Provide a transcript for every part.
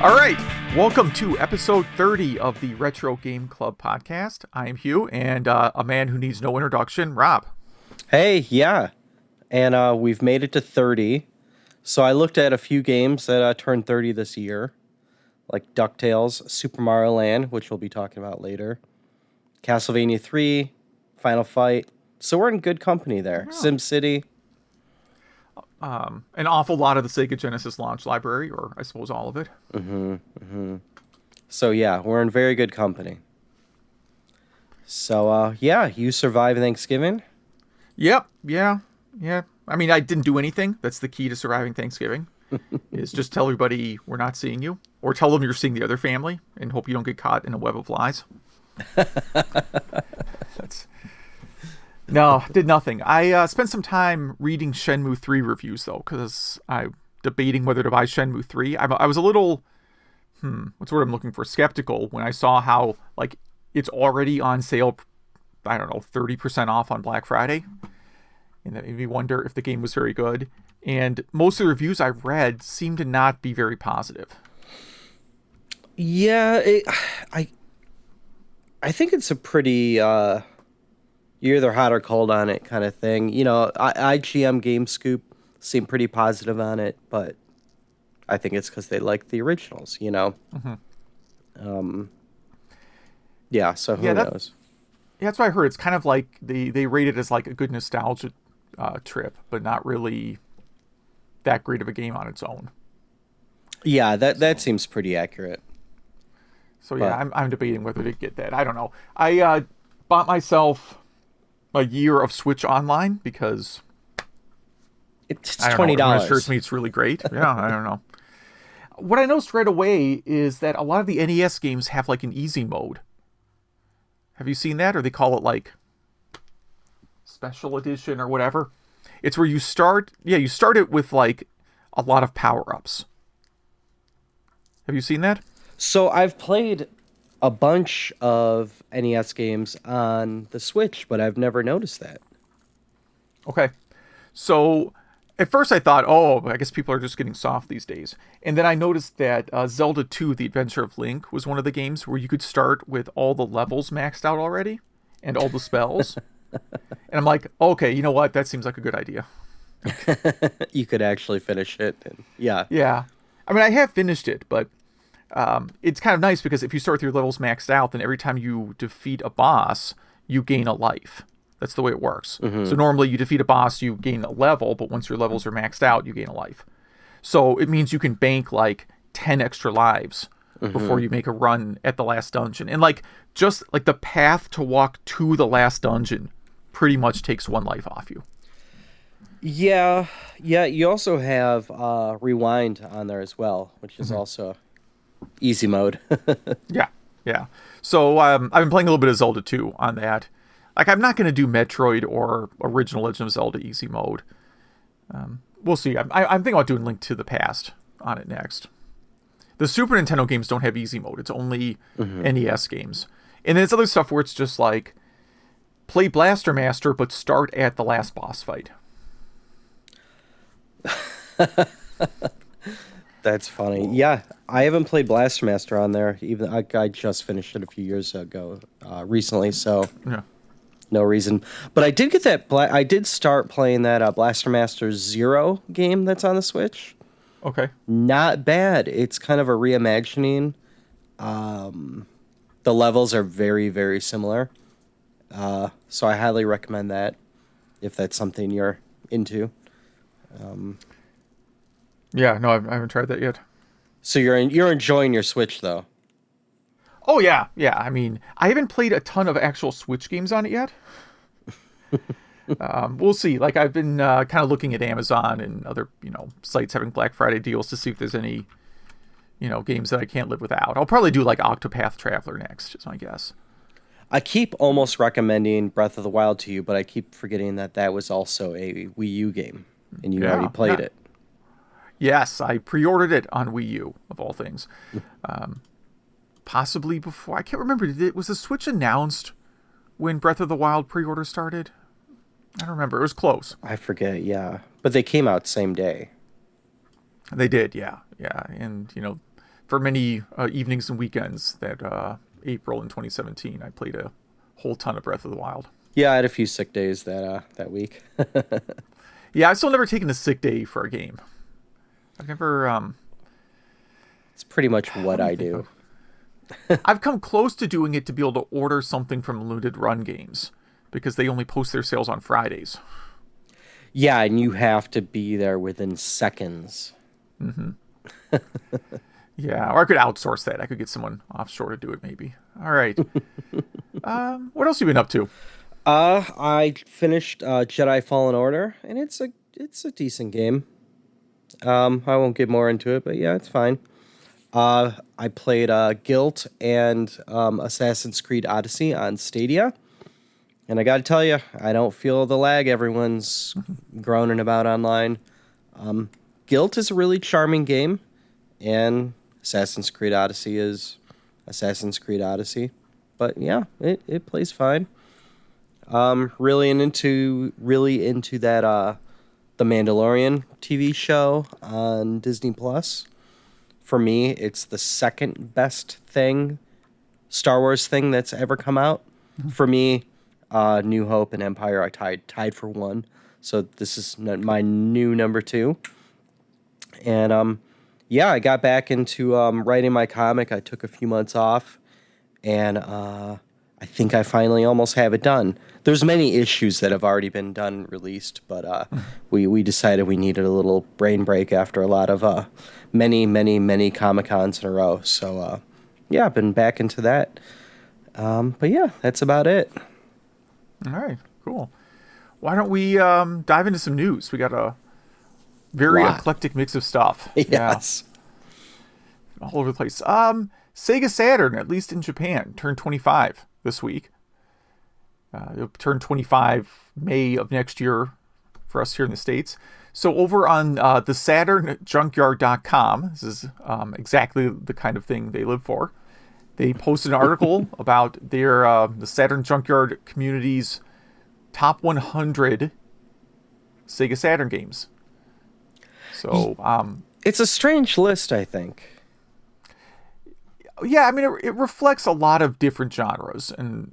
All right, welcome to episode 30 of the Retro Game Club podcast. I am Hugh, and a man who needs no introduction, Rob. Hey, yeah, and we've made it to 30. So I looked at a few games that turned 30 this year, like DuckTales, Super Mario Land, which we'll be talking about later, Castlevania 3, Final Fight. So we're in good company there. Yeah. SimCity. An awful lot of the Sega Genesis launch library, or I suppose all of it. So yeah, we're in very good company. So yeah, you survived Thanksgiving? Yep, yeah. I mean, I didn't do anything. That's the key to surviving Thanksgiving, is just tell everybody we're not seeing you, or tell them you're seeing the other family, and hope you don't get caught in a web of lies. No, did nothing. I spent some time reading Shenmue 3 reviews, though, because I'm debating whether to buy Shenmue 3. I was a little, what's the word I'm looking for, skeptical when I saw how, like, it's already on sale, I don't know, 30% off on Black Friday. And that made me wonder if the game was very good. And most of the reviews I read seemed to not be very positive. Yeah, I think it's a pretty... you're either hot or cold on it kind of thing. You know, IGM Game Scoop seemed pretty positive on it, but I think it's because they like the originals, you know? Yeah, so who knows? Yeah, that's what I heard. It's kind of like they rate it as like a good nostalgia trip, but not really that great of a game on its own. Yeah, that seems pretty accurate. So yeah, I'm debating whether to get that. I don't know. I bought myself a year of Switch Online because it's $20. It assures me it's really great. Yeah, I don't know. What I noticed right away is that a lot of the NES games have like an easy mode. Have you seen that? Or they call it like special edition or whatever. It's where you start it with like a lot of power-ups. Have you seen that? So I've played a bunch of NES games on the Switch, but I've never noticed that. Okay. So at first I thought, oh, I guess people are just getting soft these days. And then I noticed that Zelda 2, The Adventure of Link, was one of the games where you could start with all the levels maxed out already and all the spells. And I'm like, okay, you know what? That seems like a good idea. You could actually finish it. Yeah. Yeah. I mean, I have finished it, but it's kind of nice because if you start with your levels maxed out, then every time you defeat a boss, you gain a life. That's the way it works. So normally you defeat a boss, you gain a level, but once your levels are maxed out, you gain a life. So it means you can bank like 10 extra lives before you make a run at the last dungeon. And like just like the path to walk to the last dungeon pretty much takes one life off you. Yeah. You also have Rewind on there as well, which is also easy mode. Yeah. So I've been playing a little bit of Zelda 2 on that. Like, I'm not going to do Metroid or Original Legend of Zelda easy mode. We'll see. I'm thinking about doing Link to the Past on it next. The Super Nintendo games don't have easy mode. It's only NES games. And then it's other stuff where it's just like, play Blaster Master, but start at the last boss fight. That's funny. Yeah, I haven't played Blaster Master on there. Even I just finished it a few years ago, recently. So no reason. But I did get that. I did start playing that Blaster Master Zero game that's on the Switch. Okay. Not bad. It's kind of a reimagining. The levels are very, very similar. So I highly recommend that if that's something you're into. Yeah, no, I haven't tried that yet. So you're enjoying your Switch, though? Oh, yeah. I mean, I haven't played a ton of actual Switch games on it yet. We'll see. Like, I've been kind of looking at Amazon and other, sites having Black Friday deals to see if there's any, games that I can't live without. I'll probably do, like, Octopath Traveler next, is my guess. I keep almost recommending Breath of the Wild to you, but I keep forgetting that was also a Wii U game, and you already played it. Yes, I pre-ordered it on Wii U, of all things. Possibly before. I can't remember. Was the Switch announced when Breath of the Wild pre-order started? I don't remember. It was close. I forget, yeah. But they came out same day. They did, yeah. And, for many evenings and weekends that April in 2017, I played a whole ton of Breath of the Wild. Yeah, I had a few sick days that week. Yeah, I've still never taken a sick day for a game. I've never... It's pretty much what I do. I've come close to doing it to be able to order something from Limited Run Games because they only post their sales on Fridays. Yeah, and you have to be there within seconds. Mm-hmm. Yeah, or I could outsource that. I could get someone offshore to do it, maybe. All right. What else have you been up to? I finished Jedi Fallen Order, and it's a decent game. I won't get more into it, but yeah, it's fine. I played Guilt and Assassin's Creed Odyssey on Stadia. And I got to tell you, I don't feel the lag everyone's groaning about online. Guilt is a really charming game, and Assassin's Creed Odyssey is Assassin's Creed Odyssey. But yeah, it plays fine. Really into that The Mandalorian TV show on Disney Plus. For me, it's the second best Star Wars thing that's ever come out. For me, New Hope and Empire are tied for one. So this is my new number 2. And yeah, I got back into writing my comic. I took a few months off, and I think I finally almost have it done. There's many issues that have already been done, released, but we decided we needed a little brain break after a lot of many Comic-Cons in a row. So yeah, I've been back into that. But yeah, that's about it. All right, cool. Why don't we dive into some news? We got a very eclectic mix of stuff. Yes. Yeah. All over the place. Sega Saturn, at least in Japan, turned 25 this week. It'll turn 25 May of next year for us here in the States. So over on the SaturnJunkyard.com, this is exactly the kind of thing they live for. They posted an article about their the Saturn Junkyard community's top 100 Sega Saturn games. So it's a strange list, I think. Yeah, I mean it reflects a lot of different genres, and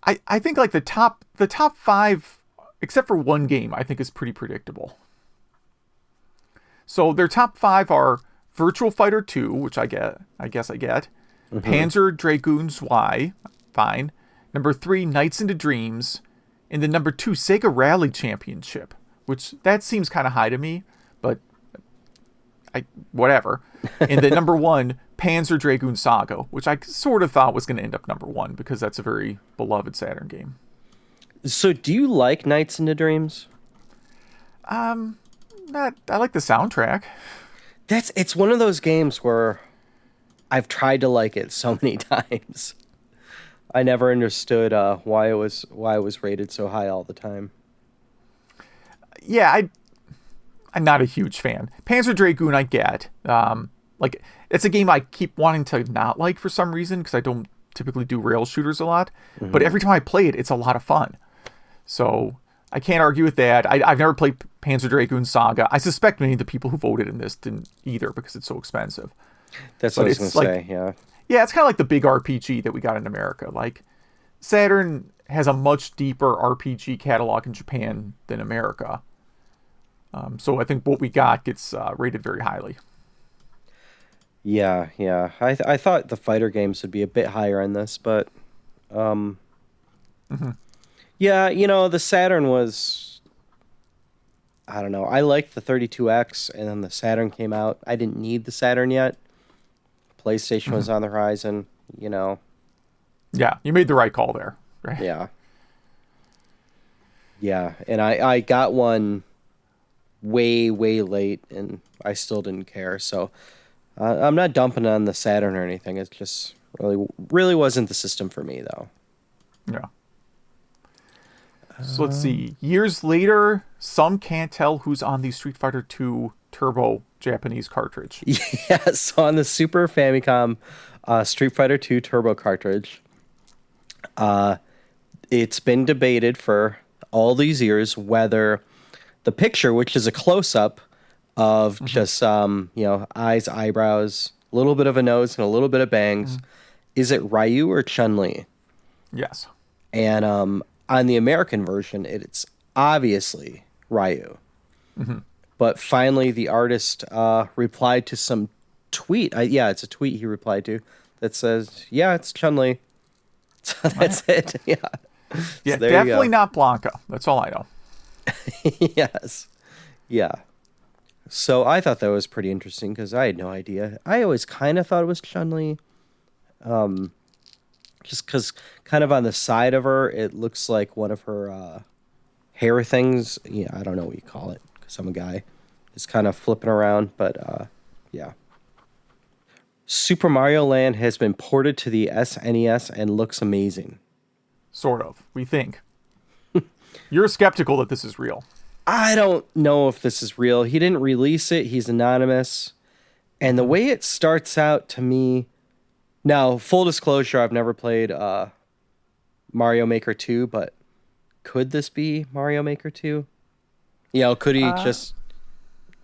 I think like the top 5, except for one game, I think is pretty predictable. So their top 5 are Virtual Fighter 2, which I guess I get. Mm-hmm. Panzer Dragoons Y, fine. Number 3, Nights into Dreams. And then number 2, Sega Rally Championship, which that seems kind of high to me, but whatever. And then number 1, Panzer Dragoon Saga, which I sort of thought was going to end up number 1 because that's a very beloved Saturn game. So do you like Nights into Dreams? I like the soundtrack. It's one of those games where I've tried to like it so many times. I never understood why it was rated so high all the time. Yeah, I'm not a huge fan. Panzer Dragoon I get. Like it's a game I keep wanting to not like for some reason because I don't typically do rail shooters a lot. Mm-hmm. But every time I play it, it's a lot of fun. So I can't argue with that. I've never played Panzer Dragoon Saga. I suspect many of the people who voted in this didn't either because it's so expensive. That's what I was going to say, yeah. Yeah, it's kind of like the big RPG that we got in America. Like, Saturn has a much deeper RPG catalog in Japan than America. So I think what we got gets rated very highly. Yeah. I thought the fighter games would be a bit higher on this, but... Mm-hmm. Yeah, the Saturn was... I don't know. I liked the 32X, and then the Saturn came out. I didn't need the Saturn yet. PlayStation was on the horizon, Yeah, you made the right call there, right? Yeah, and I got one way late, and I still didn't care. So I'm not dumping on the Saturn or anything. It just really wasn't the system for me, though. Yeah. So let's see. Years later, some can't tell who's on the Street Fighter II Turbo Japanese cartridge. Yes, on the Super Famicom Street Fighter II Turbo cartridge. It's been debated for all these years whether the picture, which is a close-up of just eyes, eyebrows, a little bit of a nose, and a little bit of bangs. Is it Ryu or Chun-Li? Yes. And on the American version, it's obviously Ryu. But finally, the artist replied to some tweet. It's a tweet he replied to that says, "Yeah, it's Chun-Li." So that's it. Yeah. Yeah, So there definitely you go. not Blanca. That's all I know. Yes. Yeah. So I thought that was pretty interesting because I had no idea. I always kind of thought it was Chun-Li. Just because kind of on the side of her, it looks like one of her hair things. Yeah, I don't know what you call it because I'm a guy. It's kind of flipping around, but yeah. Super Mario Land has been ported to the SNES and looks amazing. Sort of. We think. You're skeptical that this is real. I don't know if this is real. He didn't release it. He's anonymous. And the way it starts out to me... Now, full disclosure, I've never played Mario Maker 2, but could this be Mario Maker 2? Could he just...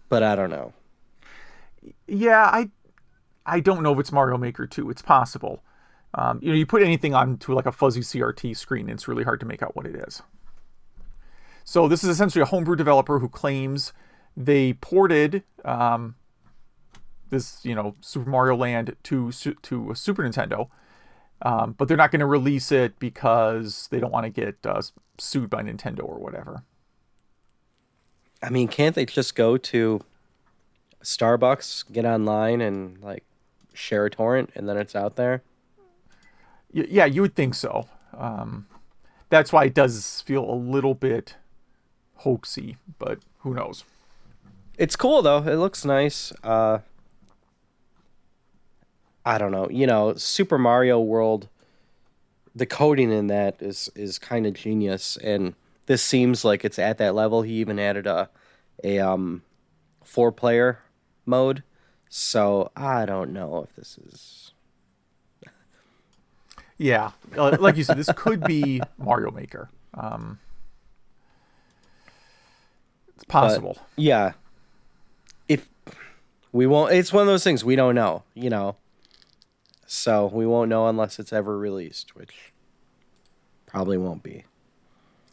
But I don't know. Yeah, I don't know if it's Mario Maker 2. It's possible. You put anything onto like a fuzzy CRT screen, and it's really hard to make out what it is. So this is essentially a homebrew developer who claims they ported this, Super Mario Land to a Super Nintendo, but they're not going to release it because they don't want to get sued by Nintendo or whatever. I mean, can't they just go to Starbucks, get online, and like share a torrent, and then it's out there? Yeah, you would think so. That's why it does feel a little bit hoaxy, but who knows? It's cool though. It looks nice. I don't know. Super Mario World, the coding in that is kind of genius, and this seems like it's at that level. He even added a 4-player mode, so I don't know if this is. Yeah, like you said, this could be Mario Maker. It's possible. But, yeah. If we won't, it's one of those things we don't know, So we won't know unless it's ever released, which probably won't be.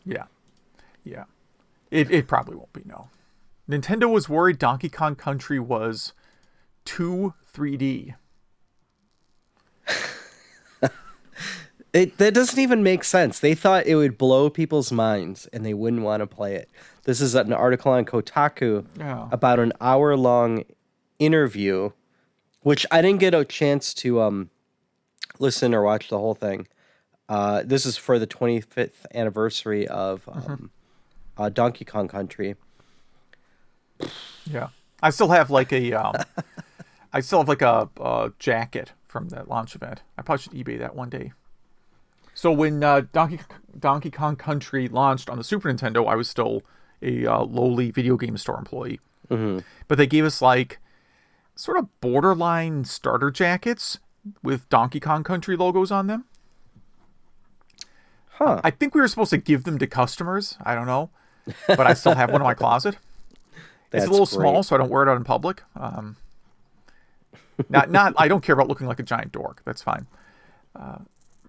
Yeah. It probably won't be, no. Nintendo was worried Donkey Kong Country was too 3D. That doesn't even make sense. They thought it would blow people's minds and they wouldn't want to play it. This is an article on Kotaku about an hour-long interview, which I didn't get a chance to listen or watch the whole thing. This is for the 25th anniversary of Donkey Kong Country. Yeah, I still have like a jacket from that launch event. I probably should eBay that one day. So when Donkey Kong Country launched on the Super Nintendo, I was still a lowly video game store employee. Mm-hmm. But they gave us like sort of borderline starter jackets with Donkey Kong Country logos on them. Huh. I think we were supposed to give them to customers. I don't know. But I still have one in my closet. It's a little small, so I don't wear it out in public. Not. I don't care about looking like a giant dork. That's fine.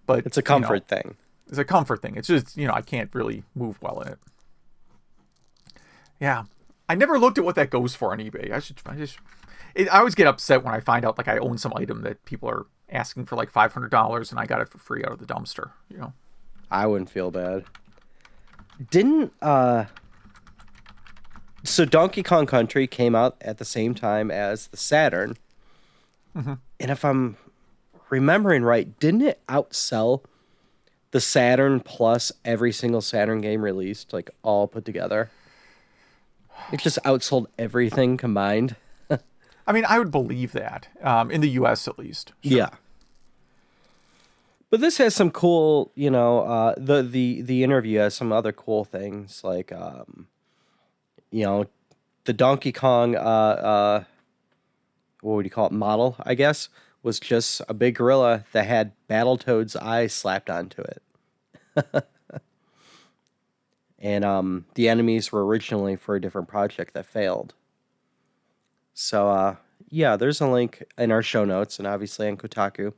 But it's a comfort thing. It's a comfort thing. It's just, I can't really move well in it. Yeah. I never looked at what that goes for on eBay. I always get upset when I find out like I own some item that people are asking for like $500 and I got it for free out of the dumpster, I wouldn't feel bad. So Donkey Kong Country came out at the same time as the Saturn. Mm-hmm. And if I'm remembering right, didn't it outsell the Saturn plus every single Saturn game released, like all put together? It just outsold everything combined. I mean, I would believe that, in the US at least. Sure. Yeah. But this has some cool, the interview has some other cool things, like, the Donkey Kong, what would you call it, model, I guess, was just a big gorilla that had Battletoad's eyes slapped onto it. And the enemies were originally for a different project that failed. So, yeah, there's a link in our show notes and obviously on Kotaku.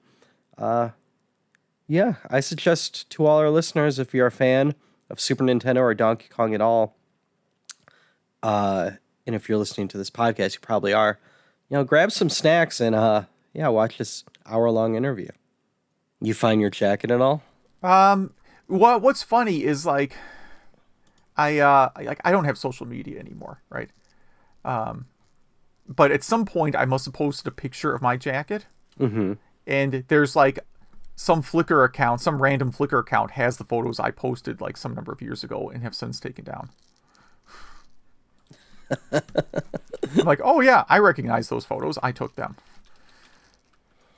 Yeah, I suggest to all our listeners, if you're a fan of Super Nintendo or Donkey Kong at all, and if you're listening to this podcast, you probably are, grab some snacks and, yeah, watch this hour-long interview. You find your jacket at all? What's funny is like I don't have social media anymore, right? But at some point I must have posted a picture of my jacket, and there's like some Flickr account, some random Flickr account has the photos I posted like some number of years ago and have since taken down. I'm like, oh yeah, I recognize those photos. I took them.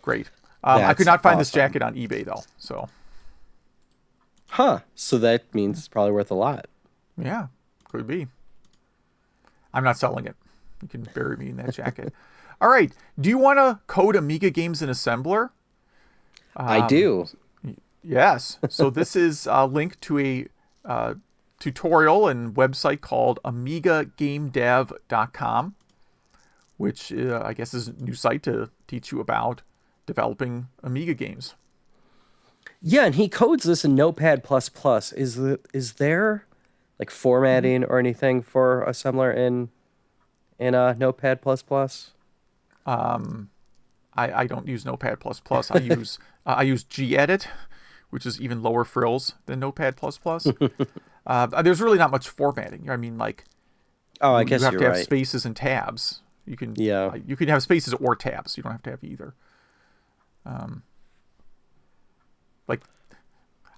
Great. I could not find this jacket on eBay though, so. Huh. So that means it's probably worth a lot. Yeah, could be. I'm not selling it. You can bury me in that jacket. All right. Do you want to code Amiga games in assembler? I do. Yes. So this is a link to a tutorial and website called AmigaGameDev.com, which I guess is a new site to teach you about developing Amiga games. Yeah, and he codes this in Notepad++. Is there like formatting or anything for assembler in Notepad++? I don't use Notepad++. I use gedit, which is even lower frills than Notepad++. There's really not much formatting. I mean, like, I guess you have you're to have right. spaces and tabs. You can have spaces or tabs. You don't have to have either. Like,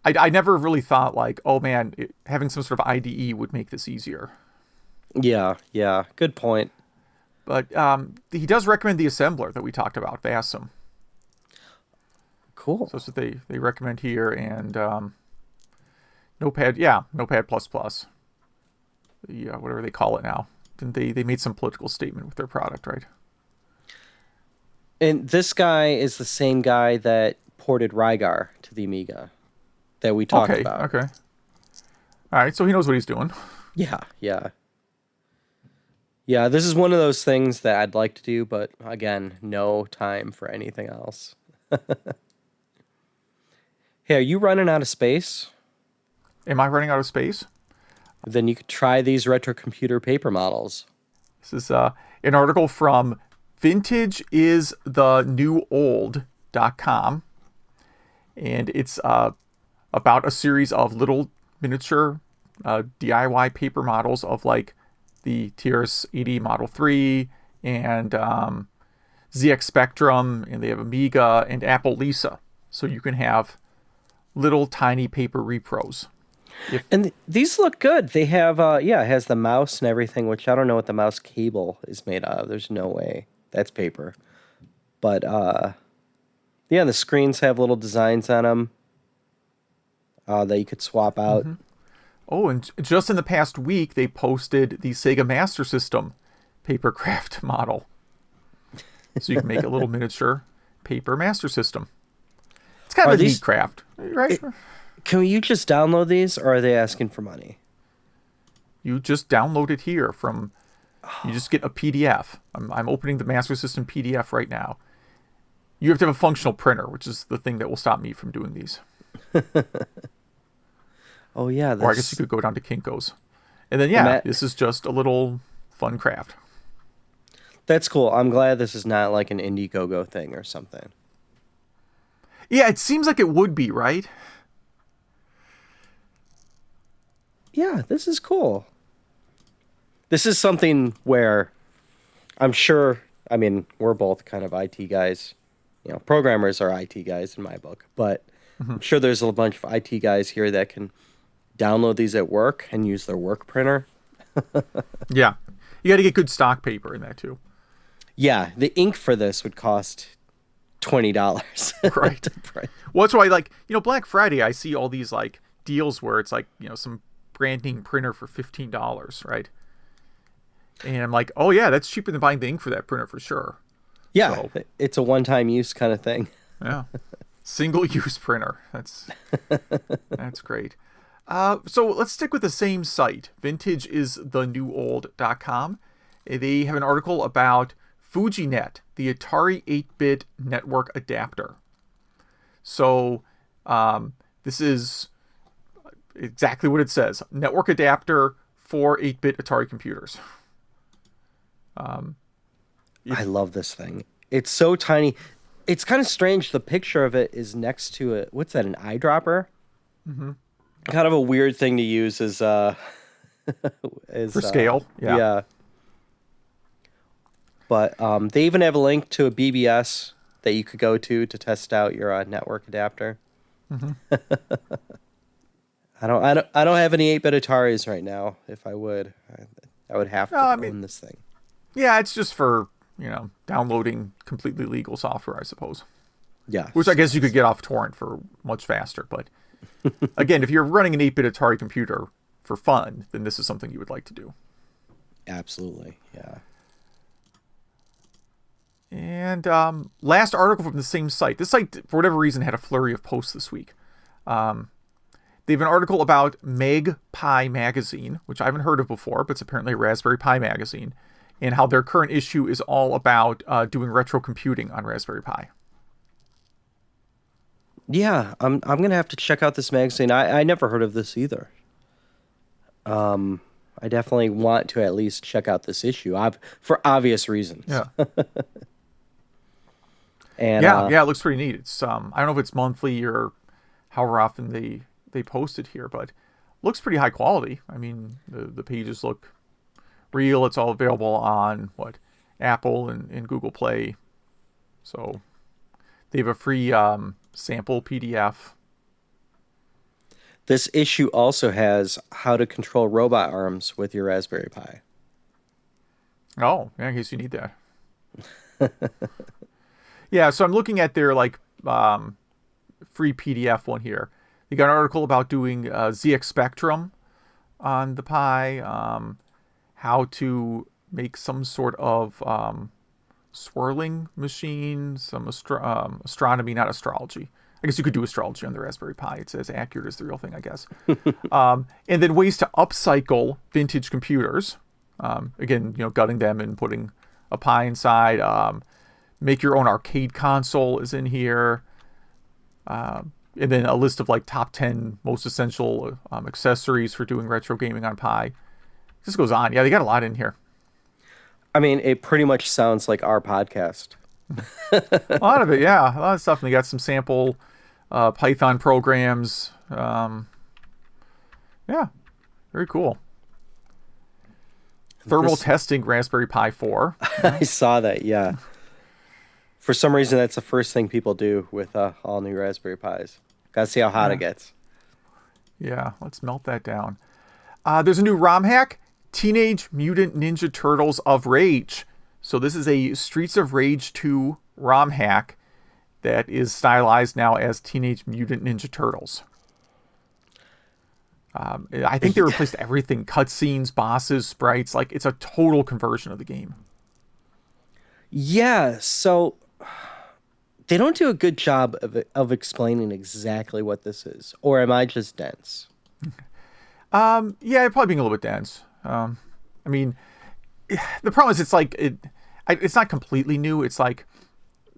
I never really thought like, oh man, having some sort of IDE would make this easier. Yeah, good point. But he does recommend the assembler that we talked about, Vasm. Cool. So that's what they recommend here, and Notepad, Notepad++. Whatever they call it now. Didn't they made some political statement with their product, right? And this guy is the same guy that ported Rygar to the Amiga that we talked about. Okay. All right, so he knows what he's doing. Yeah. Yeah, this is one of those things that I'd like to do, but again, no time for anything else. Hey, are you running out of space? Am I running out of space? Then you could try these retro computer paper models. This is an article from VintageIsTheNewOld.com, and it's about a series of little miniature DIY paper models of like the TRS-80 Model 3 and ZX Spectrum, and they have Amiga and Apple Lisa, so you can have little tiny paper repros. And these look good. They have, it has the mouse and everything, which I don't know what the mouse cable is made of. There's no way. That's paper. But, and the screens have little designs on them that you could swap out. Mm-hmm. Oh, and just in the past week, they posted the Sega Master System papercraft model. So you can make a little miniature paper Master System. It's kind of a neat craft, right? Can you just download these, or are they asking for money? You just download it here from... You just get a PDF. I'm opening the Master System PDF right now. You have to have a functional printer, which is the thing that will stop me from doing these. Oh, yeah. Or I guess you could go down to Kinko's. And then, this is just a little fun craft. That's cool. I'm glad this is not like an Indiegogo thing or something. Yeah, it seems like it would be, right? Yeah, this is cool. This is something where I'm sure, I mean, we're both kind of IT guys. You know, programmers are IT guys in my book, but I'm sure there's a bunch of IT guys here that can download these at work and use their work printer. Yeah. You got to get good stock paper in that, too. Yeah, the ink for this would cost $20. Right. Well, that's why, like, Black Friday, I see all these, like, deals where it's like, some brand name printer for $15, right? And I'm like, oh, yeah, that's cheaper than buying the ink for that printer for sure. Yeah, so, it's a one-time use kind of thing. Yeah. Single-use printer. That's great. So let's stick with the same site, VintageIsTheNewOld.com. They have an article about FujiNet, the Atari 8-bit network adapter. So this is exactly what it says. Network adapter for 8-bit Atari computers. I love this thing. It's so tiny. It's kind of strange. The picture of it is next to it. What's that, an eyedropper? Mm-hmm. Kind of a weird thing to use as for scale. Yeah. But they even have a link to a BBS that you could go to test out your network adapter. Mm-hmm. I don't have any 8-bit Ataris right now. If I would, I would have to own this thing. Yeah, it's just for, downloading completely legal software, I suppose. Yeah. Which I guess you could get off torrent for much faster. But again, if you're running an 8-bit Atari computer for fun, then this is something you would like to do. Absolutely, yeah. And last article from the same site. This site, for whatever reason, had a flurry of posts this week. They have an article about MagPi magazine, which I haven't heard of before, but it's apparently a Raspberry Pi magazine, and how their current issue is all about doing retro computing on Raspberry Pi. Yeah, I'm gonna have to check out this magazine. I never heard of this either. I definitely want to at least check out this issue for obvious reasons. Yeah. And yeah, it looks pretty neat. It's I don't know if it's monthly or however often they post it here, but looks pretty high quality. I mean, the pages look real. It's all available on Apple and Google Play. So they have a free sample PDF. This issue also has how to control robot arms with your Raspberry Pi. Oh, yeah, in case you need that. Yeah, so I'm looking at their free PDF one here. They got an article about doing ZX Spectrum on the Pi, how to make some sort of swirling machine, some astronomy, not astrology. I guess you could do astrology on the Raspberry Pi. It's as accurate as the real thing, I guess. And then ways to upcycle vintage computers. Again, gutting them and putting a Pi inside. Make your own arcade console is in here. And then a list of top 10 most essential accessories for doing retro gaming on Pi. This goes on. Yeah, they got a lot in here. I mean, it pretty much sounds like our podcast. A lot of it, yeah. A lot of stuff. And they got some sample Python programs. Yeah, very cool. Thermal testing Raspberry Pi 4. I saw that, yeah. For some reason, that's the first thing people do with all new Raspberry Pis. Gotta see how hot it gets. Yeah, let's melt that down. There's a new ROM hack, Teenage Mutant Ninja Turtles of Rage. So this is a Streets of Rage 2 ROM hack that is stylized now as Teenage Mutant Ninja Turtles. I think they replaced everything. Cutscenes, bosses, sprites. It's a total conversion of the game. Yeah, so they don't do a good job of explaining exactly what this is. Or am I just dense? Yeah, probably being a little bit dense. I mean, the problem is it's not completely new. It's like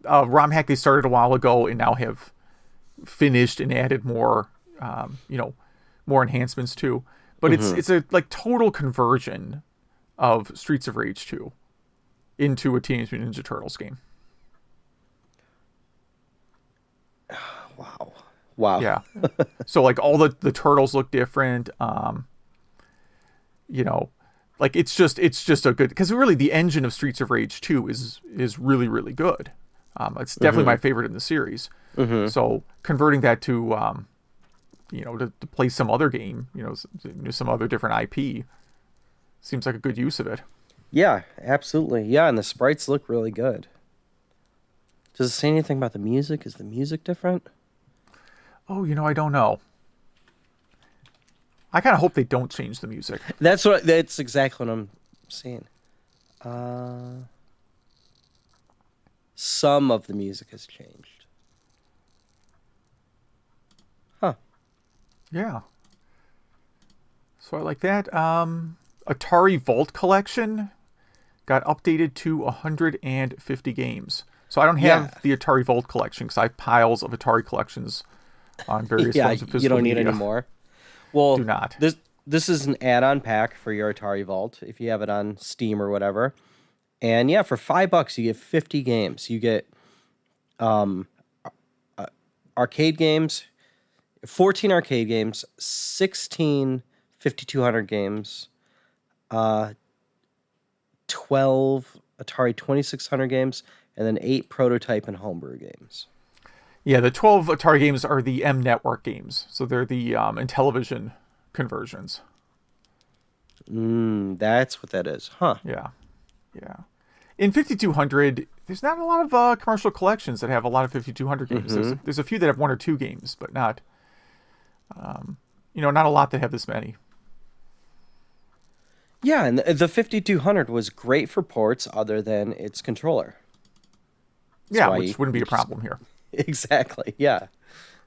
a ROM hack they started a while ago and now have finished and added more, more enhancements to. But it's a total conversion of Streets of Rage 2 into a Teenage Mutant Ninja Turtles game. Wow. Yeah. So all the turtles look different. It's just a good, because really the engine of Streets of Rage 2 is really, really good. It's definitely my favorite in the series. So converting that to to play some other game, some other different IP seems like a good use of it. Yeah, absolutely. Yeah, and the sprites look really good. Does it say anything about the music? Is the music different? Oh, I don't know. I kind of hope they don't change the music. That's exactly what I'm saying. Some of the music has changed. Huh. Yeah. So I like that. Atari Vault Collection got updated to 150 games. So I don't have the Atari Vault collection because I have piles of Atari collections on various forms of physical you don't need media. any more. Well, Do not. This is an add-on pack for your Atari Vault if you have it on Steam or whatever. And yeah, for $5 you get 50 games. You get arcade games, 14 arcade games, 16 5200 games, 12 Atari 2600 games, and then 8 prototype and homebrew games. Yeah, the 12 Atari games are the M Network games. So they're the Intellivision conversions. That's what that is. Huh. Yeah. In 5200, there's not a lot of commercial collections that have a lot of 5200 games. There's a few that have 1 or 2 games, but not, not a lot that have this many. Yeah, and the 5200 was great for ports other than its controller. Which wouldn't be a problem here. Exactly, yeah.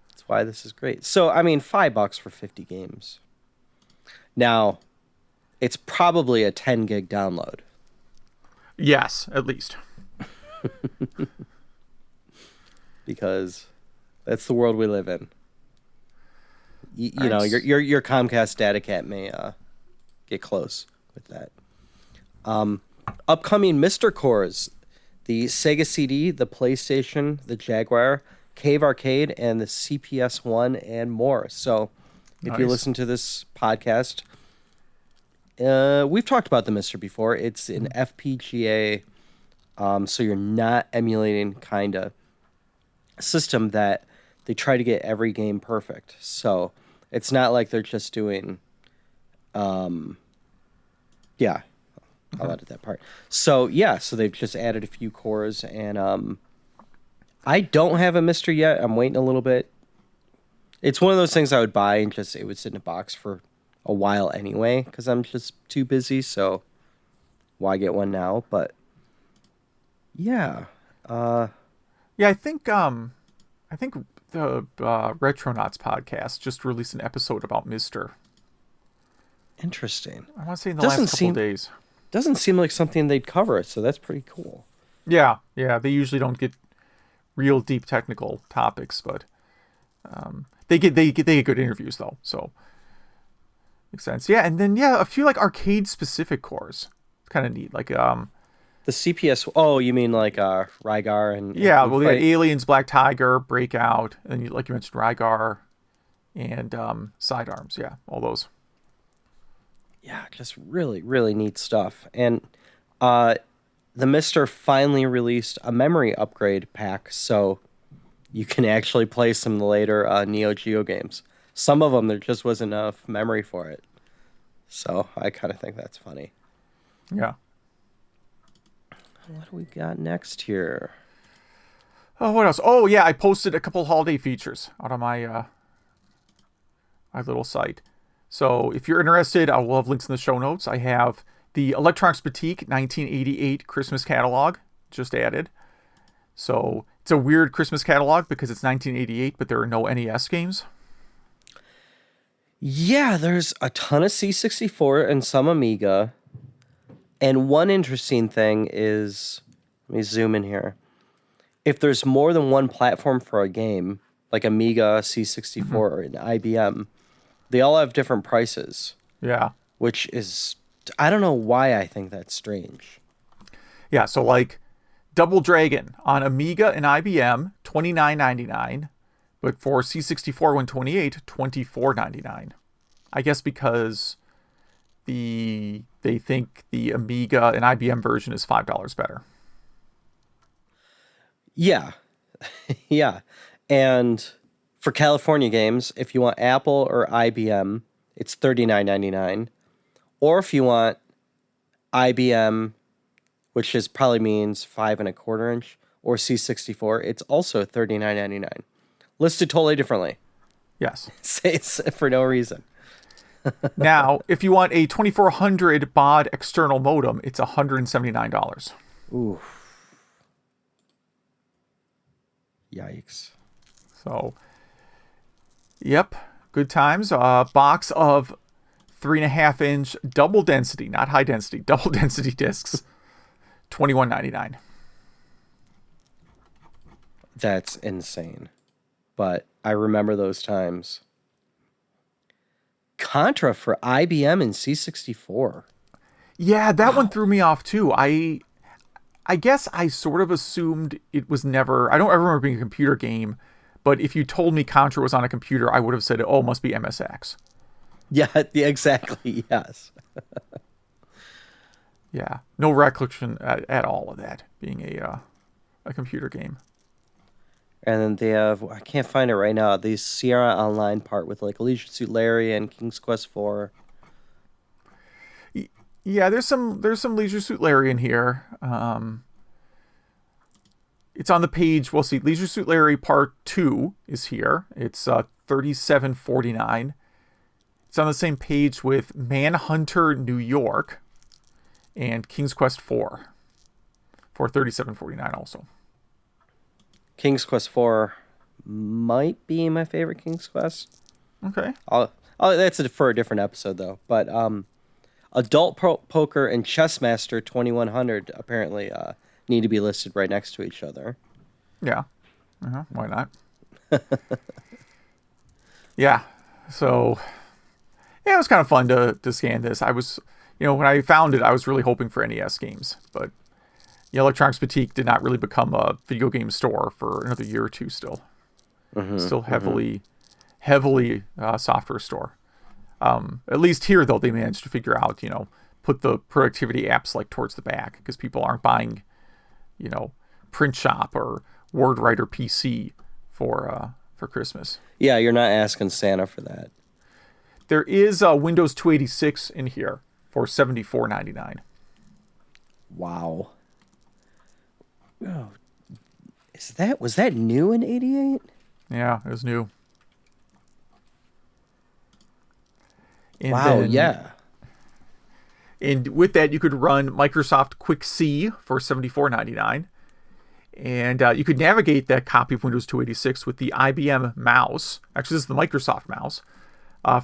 That's why this is great. So, I mean, $5 for 50 games. Now, it's probably a 10 gig download. Yes, at least. Because that's the world we live in. You know, your Comcast data cap may get close with that. Upcoming Mr. Cores, the Sega CD, the PlayStation, the Jaguar, Cave Arcade, and the CPS-1 and more. So if you listen to this podcast, we've talked about the Mister before. It's an FPGA, so you're not emulating kind of system that they try to get every game perfect. So it's not like they're just doing, I'll edit that part. So so they've just added a few cores, and I don't have a Mister yet. I'm waiting a little bit. It's one of those things I would buy and it would sit in a box for a while anyway, because I'm just too busy, so why get one now? But I think the Retronauts podcast just released an episode about Mister. Interesting. I want to say in the last couple of days. Doesn't seem like something they'd cover, so that's pretty cool. Yeah, they usually don't get real deep technical topics, but they get good interviews though, so makes sense. Yeah, and then a few like arcade specific cores. It's kind of neat, like the CPS. Oh, you mean like Rygar and they got Aliens, Black Tiger, Breakout, and like you mentioned, Rygar and Sidearms. Yeah, all those. Yeah, just really, really neat stuff. And the Mister finally released a memory upgrade pack, so you can actually play some of the later Neo Geo games. Some of them, there just wasn't enough memory for it. So I kind of think that's funny. Yeah. What do we got next here? Oh, what else? Oh, yeah, I posted a couple holiday features out on my my little site. So if you're interested, I will have links in the show notes. I have the Electronics Boutique 1988 Christmas catalog just added. So it's a weird Christmas catalog because it's 1988, but there are no NES games. Yeah, there's a ton of C64 and some Amiga. And one interesting thing is, let me zoom in here. If there's more than one platform for a game, like Amiga, C64, or an IBM, they all have different prices. Yeah. Which is, I don't know why I think that's strange. Yeah, so like Double Dragon on Amiga and IBM, $29.99, but for C64 128, $24.99. I guess because they think the Amiga and IBM version is $5 better. Yeah. Yeah. And for California games, if you want Apple or IBM, it's $39.99. Or if you want IBM, which is probably means 5 1/4 inch, or C64, it's also $39.99. Listed totally differently. Yes. It's for no reason. Now, if you want a 2400 baud external modem, it's $179. Ooh. Yikes. So, yep, good times. Box of 3.5-inch double density, not high density, double density discs. $21.99. That's insane. But I remember those times. Contra for IBM and C64. Yeah, that one threw me off too. I guess I sort of assumed it was never... I don't ever remember being a computer game, but if you told me Contra was on a computer, I would have said, oh, it must be MSX. Yeah, exactly, yes. Yeah, no recollection at all of that being a computer game. And then they have, I can't find it right now, the Sierra Online part with like Leisure Suit Larry and King's Quest 4. Yeah, there's some Leisure Suit Larry in here. It's on the page. We'll see. Leisure Suit Larry Part 2 is here. It's $37.49. It's on the same page with Manhunter New York and King's Quest 4 for $37.49 also. King's Quest 4 might be my favorite King's Quest. Okay. That's for a different episode, though. But Adult Poker and Chessmaster 2100 apparently need to be listed right next to each other. Yeah. Why not? Yeah. So, yeah, it was kind of fun to scan this. I was, when I found it, I was really hoping for NES games, but Electronics Boutique did not really become a video game store for another year or two still. Still heavily software store. At least here, though, they managed to figure out, put the productivity apps like towards the back because people aren't buying, Print Shop or WordWriter PC for Christmas. Yeah, you're not asking Santa for that. There is a Windows 286 in here for $74.99. Wow. Oh, was that new in '88? Yeah, it was new. And wow, yeah. And with that, you could run Microsoft Quick C for $74.99. And you could navigate that copy of Windows 286 with the IBM mouse. Actually, this is the Microsoft mouse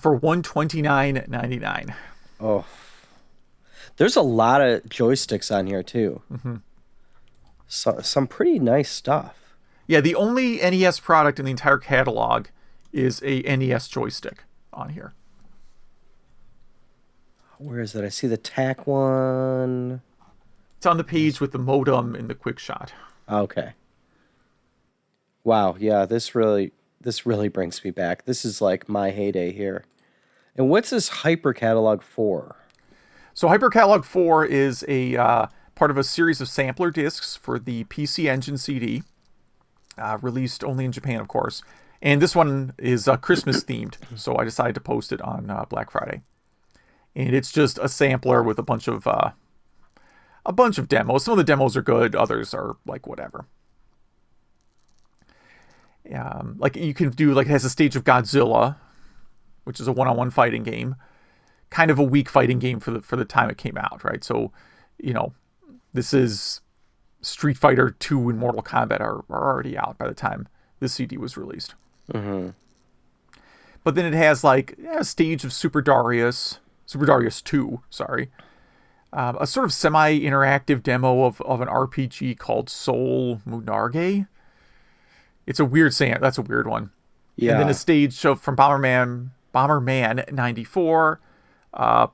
for $129.99. Oh. There's a lot of joysticks on here, too. So, some pretty nice stuff. Yeah, the only NES product in the entire catalog is a NES joystick on here. Where is it? I see the TAC one. It's on the page with the modem in the quick shot. Okay. Wow, yeah, this really brings me back. This is like my heyday here. And what's this Hyper Catalog 4? So Hyper Catalog 4 is a part of a series of sampler discs for the PC Engine CD, released only in Japan, of course. And this one is Christmas themed, so I decided to post it on Black Friday. And it's just a sampler with a bunch of demos. Some of the demos are good, others are like whatever. Like you can do, like it has a stage of Godzilla, which is a one-on-one fighting game. Kind of a weak fighting game for the time it came out, right? So, this is Street Fighter 2 and Mortal Kombat are already out by the time this CD was released. But then it has like a stage of Super Darius 2, sorry. A sort of semi-interactive demo of an RPG called Soul Munarge. It's a weird saying. That's a weird one. Yeah. And then a stage from Bomberman 94.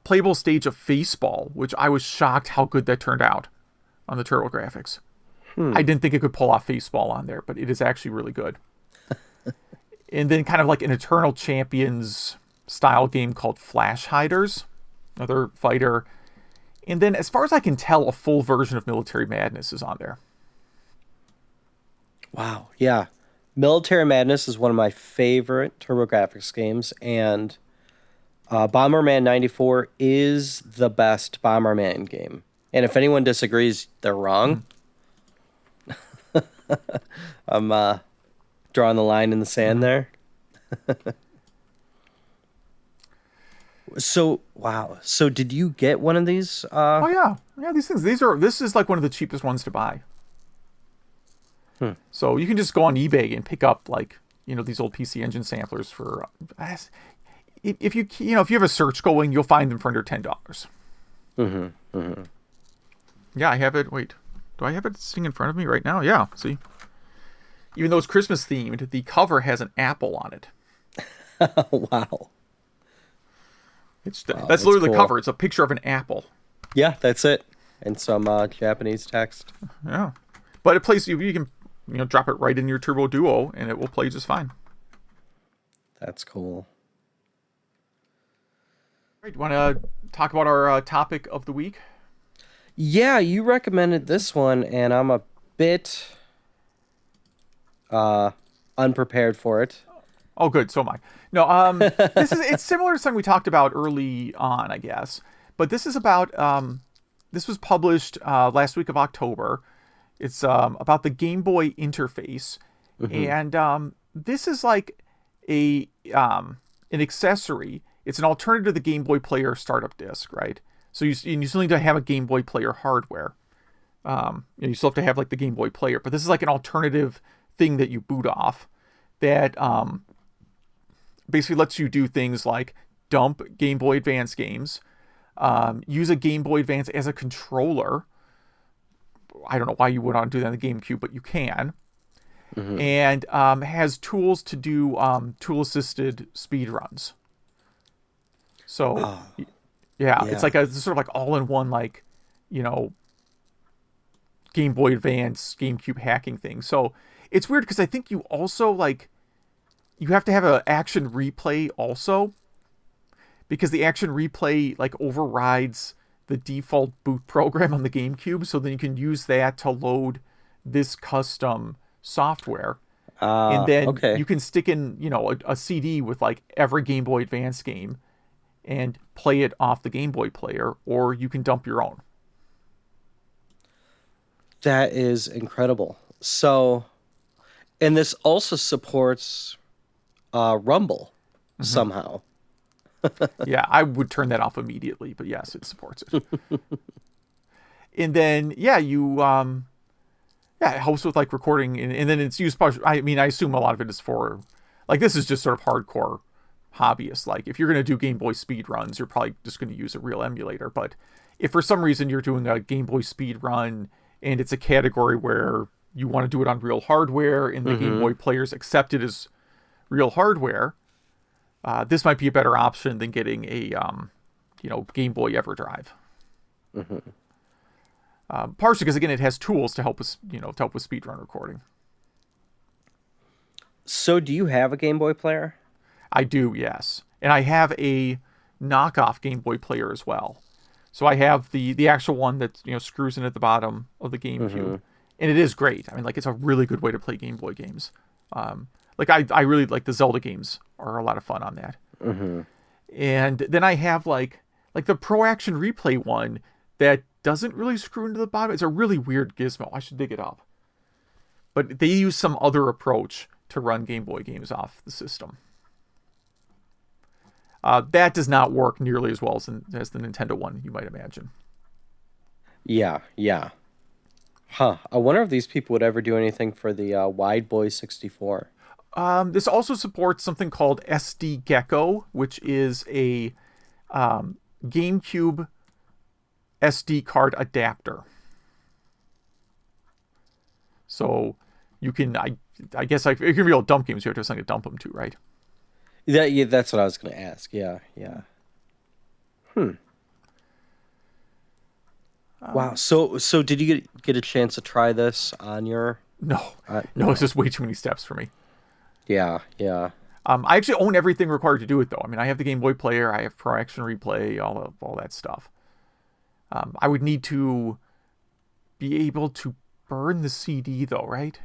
Playable stage of Faceball, which I was shocked how good that turned out on the TurboGrafx. I didn't think it could pull off Faceball on there, but it is actually really good. And then kind of like an Eternal Champions style game called Flash Hiders, another fighter. And then, as far as I can tell, a full version of Military Madness is on there. Wow, yeah. Military Madness is one of my favorite TurboGrafx games, and Bomberman 94 is the best Bomberman game. And if anyone disagrees, they're wrong. I'm drawing the line in the sand there. So, wow. So did you get one of these? Oh, yeah. Yeah, these things. This is like one of the cheapest ones to buy. So you can just go on eBay and pick up like, these old PC Engine samplers for, if you have a search going, you'll find them for under $10. Yeah, I have it. Wait, Do I have it sitting in front of me right now? Yeah, see? Even though it's Christmas themed, the cover has an apple on it. Wow. That's That's literally the cool. cover. It's a picture of an apple. Yeah, that's it. And some Japanese text. Yeah. But it plays, you can drop it right in your Turbo Duo and it will play just fine. That's cool. All right, do you want to talk about our topic of the week? Yeah, you recommended this one, and I'm a bit unprepared for it. Oh, good. So am I. No, it's similar to something we talked about early on, I guess. But this is about, this was published last week of October. It's about the Game Boy interface. Mm-hmm. And this is like an accessory. It's an alternative to the Game Boy Player startup disc, right? So you still need to have a Game Boy Player hardware. You still have to have like the Game Boy Player. But this is like an alternative thing that you boot off that basically lets you do things like dump Game Boy Advance games, use a Game Boy Advance as a controller. I don't know why you would want to do that on the GameCube, but you can. Mm-hmm. And has tools to do tool-assisted speedruns. So, yeah, it's like a sort of like all-in-one, like, Game Boy Advance, GameCube hacking thing. So it's weird because I think you also like, you have to have an action replay also, because the action replay like overrides the default boot program on the GameCube. So then you can use that to load this custom software. And then you can stick in, a CD with like every Game Boy Advance game and play it off the Game Boy Player, or you can dump your own. That is incredible. So, and this also supports Rumble somehow. Yeah, I would turn that off immediately, but yes, it supports it. And then, it helps with like recording, and then it's used. I assume a lot of it is for, like, this is just sort of hardcore hobbyists. Like, if you're going to do Game Boy speed runs, you're probably just going to use a real emulator. But if for some reason you're doing a Game Boy speed run and it's a category where you want to do it on real hardware and the Game Boy players accept it as real hardware, this might be a better option than getting a Game Boy EverDrive. Partially because, again, it has tools to help with speedrun recording. So do you have a Game Boy player? I do, yes. And I have a knockoff Game Boy Player as well. So I have the actual one that screws in at the bottom of the GameCube. And it is great. It's a really good way to play Game Boy games. I really like the Zelda games are a lot of fun on that. And then I have like the Pro Action Replay one that doesn't really screw into the bottom. It's a really weird gizmo. I should dig it up. But they use some other approach to run Game Boy games off the system. That does not work nearly as well as the Nintendo one, you might imagine. Yeah. Huh. I wonder if these people would ever do anything for the Wide Boy 64. This also supports something called SD Gecko, which is a GameCube SD card adapter. So you can, I guess, if you're going to be able to dump games, you have to have something to dump them to, right? Yeah, that's what I was going to ask. Yeah. Wow. So did you get a chance to try this on your? No, it's just way too many steps for me. Yeah. I actually own everything required to do it, though. I have the Game Boy Player, I have Pro Action Replay, all that stuff. I would need to be able to burn the CD, though, right?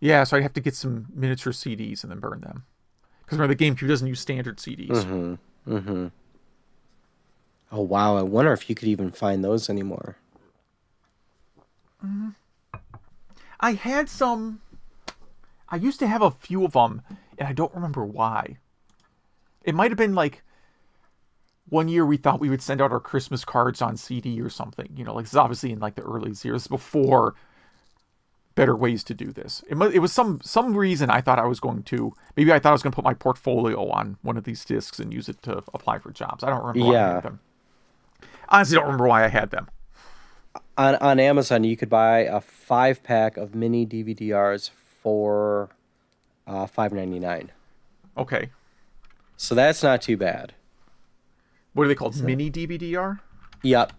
Yeah, so I'd have to get some miniature CDs and then burn them. Because remember, the GameCube doesn't use standard CDs. Oh, wow. I wonder if you could even find those anymore. I had some. I used to have a few of them, and I don't remember why. It might have been like one year we thought we would send out our Christmas cards on CD or something. This is obviously in like the early years before better ways to do this. It was some reason I thought I was going to. Maybe I thought I was going to put my portfolio on one of these discs and use it to apply for jobs. I don't remember why I had them. Honestly, don't remember why I had them. On Amazon, you could buy a 5-pack of mini DVD-Rs for $5.99. Okay. So that's not too bad. What are they called? Mini DVD-R? Yep.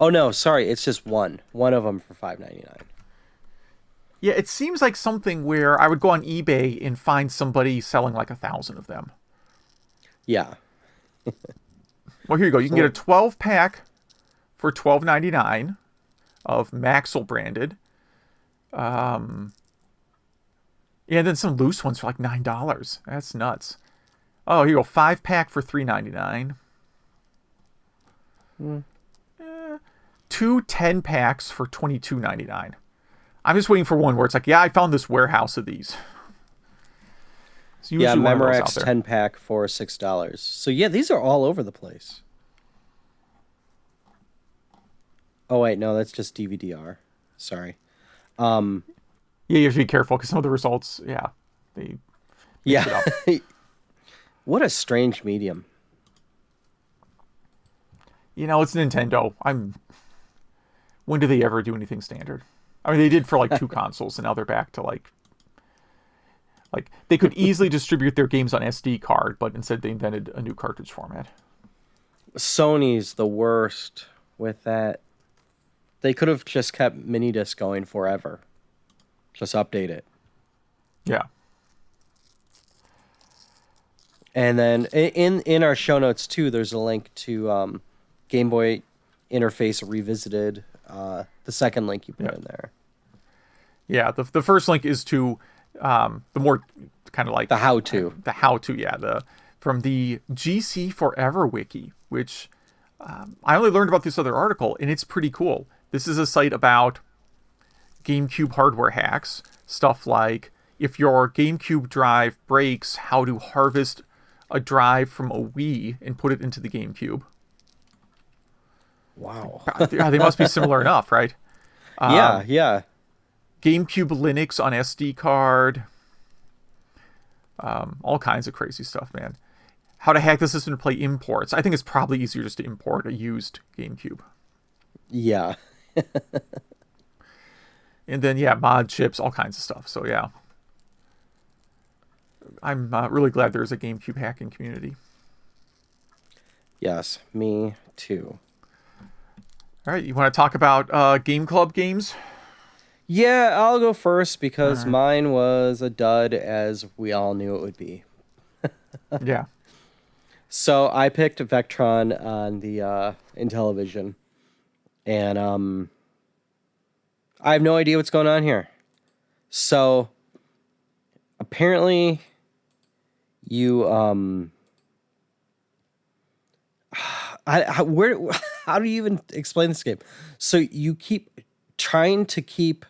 Oh no, sorry, it's just one. One of them for $5.99. Yeah, it seems like something where I would go on eBay and find somebody selling like 1,000 of them. Yeah. Well, here you go. You can get a 12-pack for $12.99 of Maxell branded. Yeah, and then some loose ones for like $9. That's nuts. Oh, here you go. 5-pack for $3.99. Two 10-packs for $22.99. I'm just waiting for one where it's like, yeah, I found this warehouse of these. Yeah, Memorex 10-pack for $6. So yeah, these are all over the place. Oh wait, no, that's just DVD-R. Sorry. Yeah, you have to be careful because some of the results, they mix it up. What a strange medium. It's Nintendo. When do they ever do anything standard? I mean, they did for like 2 consoles, and now they're back to like they could easily distribute their games on SD card, but instead they invented a new cartridge format. Sony's the worst with that. They could have just kept mini disc going forever. Just update it. Yeah. And then in our show notes too, there's a link to Game Boy Interface Revisited. The second link you put in there. Yeah, the first link is to the more kind of like the how-to. The how-to, yeah. From the GC Forever wiki, which I only learned about this other article, and it's pretty cool. This is a site about GameCube hardware hacks, stuff like if your GameCube drive breaks, how to harvest a drive from a Wii and put it into the GameCube. Wow. They must be similar enough, right? Yeah. GameCube Linux on SD card. All kinds of crazy stuff, man. How to hack the system to play imports. I think it's probably easier just to import a used GameCube. Yeah. And then, mod chips, all kinds of stuff. So, yeah. I'm really glad there's a GameCube hacking community. Yes, me too. All right, you want to talk about Game Club games? Yeah, I'll go first because mine was a dud, as we all knew it would be. Yeah. So I picked Vectron on the Intellivision, and I have no idea what's going on here. So apparently, you how do you even explain this game? So you keep trying to keep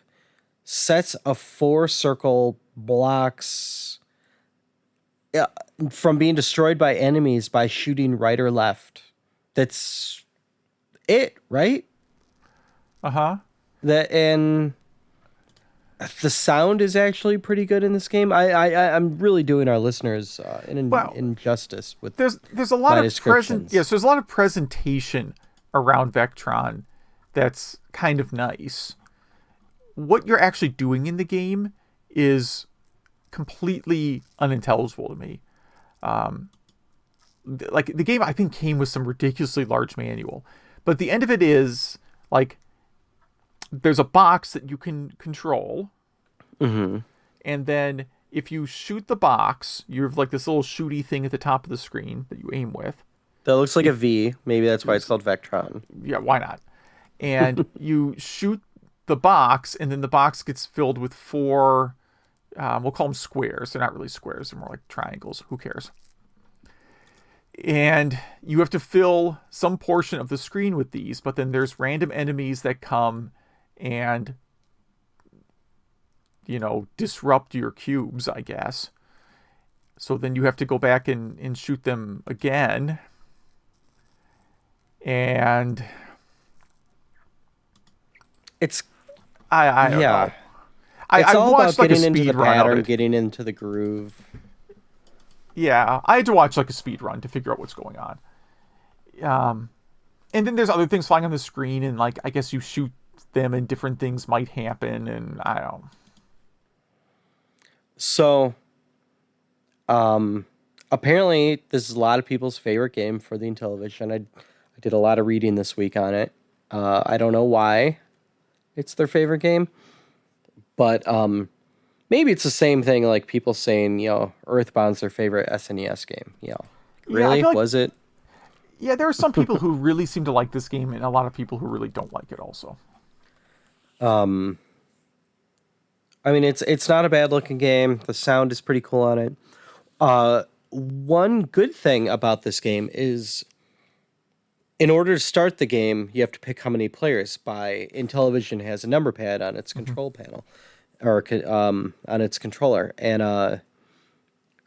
sets of 4 circle blocks from being destroyed by enemies by shooting right or left. That's it, right? And the sound is actually pretty good in this game. I'm really doing our listeners an injustice with there's a lot of descriptions. Yes, there's a lot of presentation around Vectron that's kind of nice. What you're actually doing in the game is completely unintelligible to me. Like the game, I think, came with some ridiculously large manual, but the end of it is like there's a box that you can control, and then if you shoot the box, you have like this little shooty thing at the top of the screen that you aim with. That looks like a V. Maybe that's why it's called Vectron. Yeah, why not? And you shoot the box, and then the box gets filled with 4, we'll call them squares. They're not really squares. They're more like triangles. Who cares? And you have to fill some portion of the screen with these, but then there's random enemies that come and, disrupt your cubes, I guess. So then you have to go back and shoot them again. And it's I don't know. It's all watched about like getting a into speed the run pattern, of it. getting into the groove. Yeah, I had to watch like a speed run to figure out what's going on. And then there's other things flying on the screen, and like I guess you shoot them, and different things might happen, and I don't know. So, apparently, this is a lot of people's favorite game for the Intellivision. I did a lot of reading this week on it. I don't know why it's their favorite game, but maybe it's the same thing like people saying, Earthbound's their favorite SNES game. Really? Like, was it? Yeah, there are some people who really seem to like this game, and a lot of people who really don't like it also. I mean, it's not a bad looking game. The sound is pretty cool on it. One good thing about this game is, in order to start the game, you have to pick how many players. Intellivision has a number pad on its control panel, or on its controller, and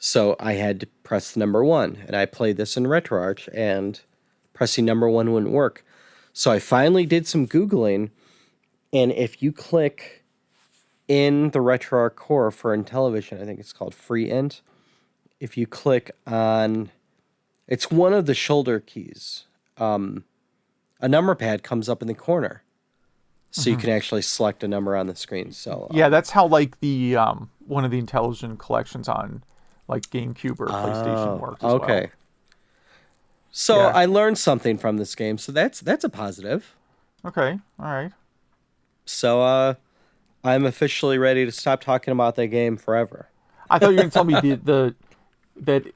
so I had to press the number 1, and I played this in RetroArch, and pressing number 1 wouldn't work. So I finally did some Googling, and if you click in the RetroArch core for Intellivision, I think it's called FreeInt. If you click on, it's one of the shoulder keys. A number pad comes up in the corner, so you can actually select a number on the screen. So yeah, that's how like the one of the Intellivision collections on like GameCube or PlayStation works. Okay. Well. So yeah. I learned something from this game, so that's a positive. Okay, all right. So I'm officially ready to stop talking about that game forever. I thought you were going to tell me that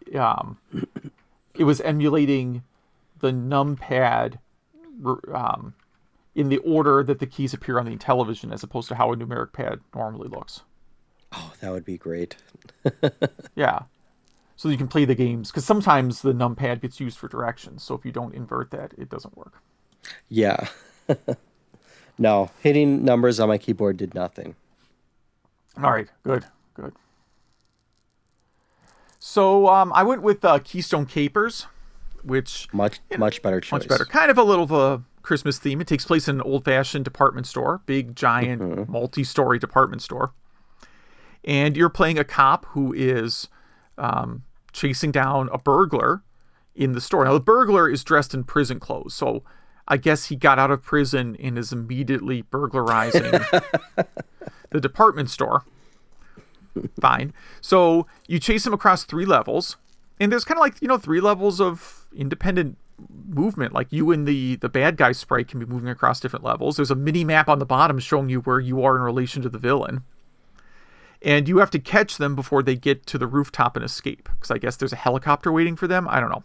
it was emulating the numpad in the order that the keys appear on the Intellivision, as opposed to how a numeric pad normally looks. Oh, that would be great. Yeah. So you can play the games, because sometimes the numpad gets used for directions, so if you don't invert that, it doesn't work. Yeah. No, hitting numbers on my keyboard did nothing. All right, good. So I went with Keystone Kapers, which... Much better choice. Much better. Kind of a little of a Christmas theme. It takes place in an old-fashioned department store, big, giant, multi-story department store. And you're playing a cop who is chasing down a burglar in the store. Now, the burglar is dressed in prison clothes, so I guess he got out of prison and is immediately burglarizing the department store. Fine. So you chase him across 3 levels, and there's kind of like, 3 levels of independent movement. Like you and the bad guy sprite can be moving across different levels. There's a mini map on the bottom showing you where you are in relation to the villain. And you have to catch them before they get to the rooftop and escape, because I guess there's a helicopter waiting for them. I don't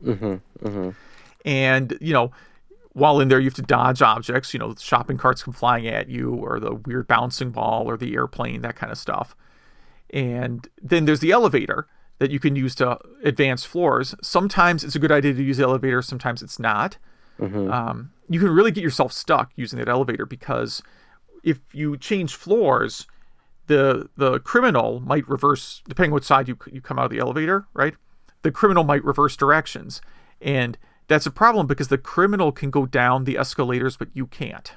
know. And, while in there, you have to dodge objects. Shopping carts come flying at you, or the weird bouncing ball, or the airplane, that kind of stuff. And then there's the elevator that you can use to advance floors. Sometimes it's a good idea to use the elevator. Sometimes it's not. You can really get yourself stuck using that elevator, because if you change floors, the criminal might reverse, depending on which side you come out of the elevator, right? The criminal might reverse directions. And that's a problem, because the criminal can go down the escalators, but you can't.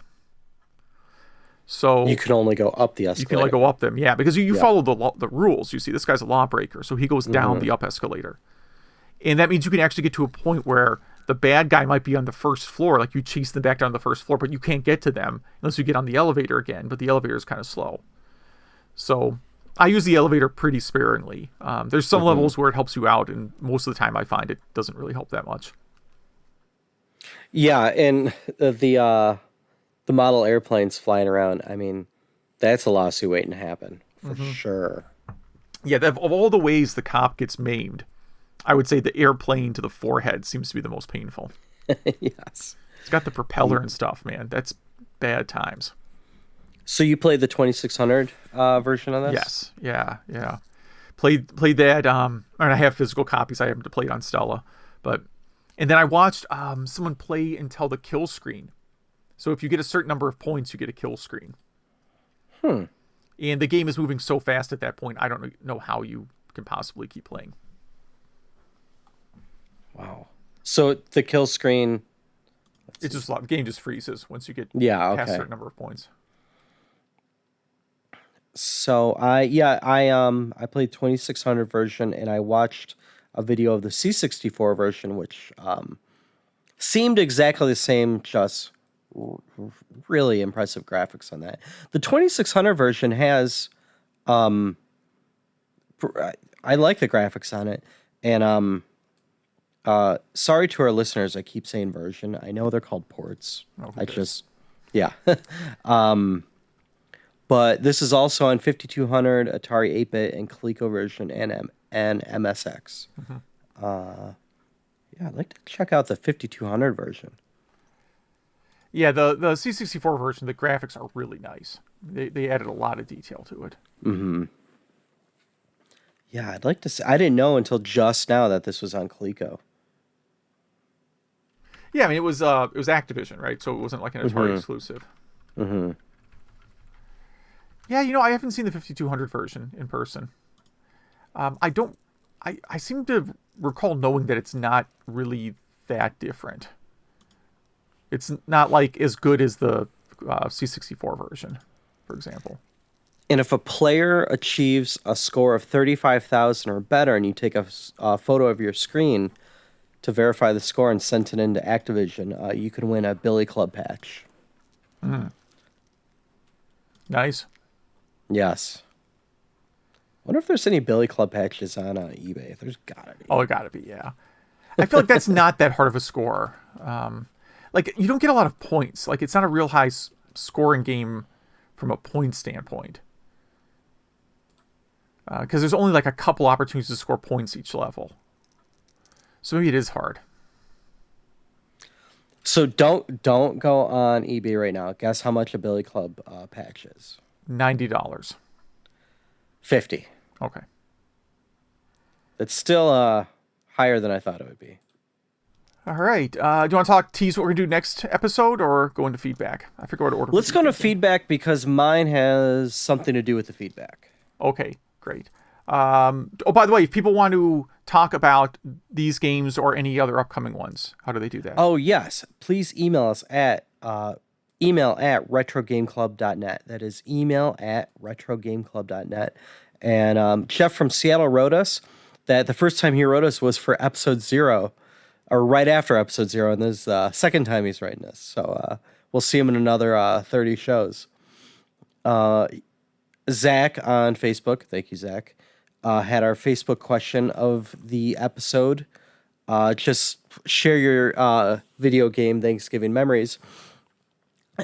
So you can only go up the escalator. You can only go up them, yeah, because you follow the rules. You see, this guy's a lawbreaker, so he goes down the up escalator. And that means you can actually get to a point where the bad guy might be on the first floor, like you chase them back down to the first floor, but you can't get to them unless you get on the elevator again, but the elevator is kind of slow. So I use the elevator pretty sparingly. There's some levels where it helps you out, and most of the time I find it doesn't really help that much. Yeah, and the model airplanes flying around, I mean, that's a lawsuit waiting to happen, for sure. Yeah, of all the ways the cop gets maimed, I would say the airplane to the forehead seems to be the most painful. Yes. It's got the propeller and stuff, man. That's bad times. So you played the 2600 version of this? Yes. Yeah. Played that. And I have physical copies. I happen to play it on Stella. And then I watched someone play until the kill screen. So if you get a certain number of points, you get a kill screen. And the game is moving so fast at that point, I don't know how you can possibly keep playing. Wow. So the kill screen... It's just the game just freezes once you get past a certain number of points. So I played 2600 version, and I watched a video of the C64 version, which Seemed exactly the same, just really impressive graphics on that. The 2600 version has, I like the graphics on it, and sorry to our listeners, I keep saying version. I know they're called ports. Oh, I just, yeah. But this is also on 5200, Atari 8-bit, and Coleco version, and MSX. Yeah, I'd like to check out the 5200 version. Yeah, the C64 version, the graphics are really nice. They added a lot of detail to it. Mm-hmm. Yeah, I'd like to see. I didn't know until just now that this was on Coleco. Yeah, I mean it was Activision, right? So it wasn't like an Atari exclusive. Mm-hmm. Yeah, I haven't seen the 5200 version in person. I seem to recall knowing that it's not really that different. It's not like as good as the C64 version, for example. And if a player achieves a score of 35,000 or better, and you take a photo of your screen to verify the score and send it into Activision, you can win a Billy Club patch. Nice. Yes. Wonder if there's any Billy Club patches on eBay. There's gotta be. Oh, it gotta be, yeah. I feel like that's not that hard of a score. Like, you don't get a lot of points. Like, it's not a real high scoring game from a point standpoint. Because there's only like a couple opportunities to score points each level. So maybe it is hard. So don't go on eBay right now. Guess how much a Billy Club patch is? $90. 50. Okay. It's still higher than I thought it would be. All right. Do you want to tease what we're going to do next episode or go into feedback? I forget what order. Let's go into feedback because mine has something to do with the feedback. Okay, great. Oh, by the way, if people want to talk about these games or any other upcoming ones, how do they do that? Oh, yes. Please email us at email@retrogameclub.net. That is email@retrogameclub.net. And Jeff from Seattle wrote us that the first time he wrote us was for episode 0, or right after episode 0, and this is the second time he's writing us. So we'll see him in another 30 shows. Zach on Facebook, thank you, Zach, had our Facebook question of the episode. Just share your video game Thanksgiving memories.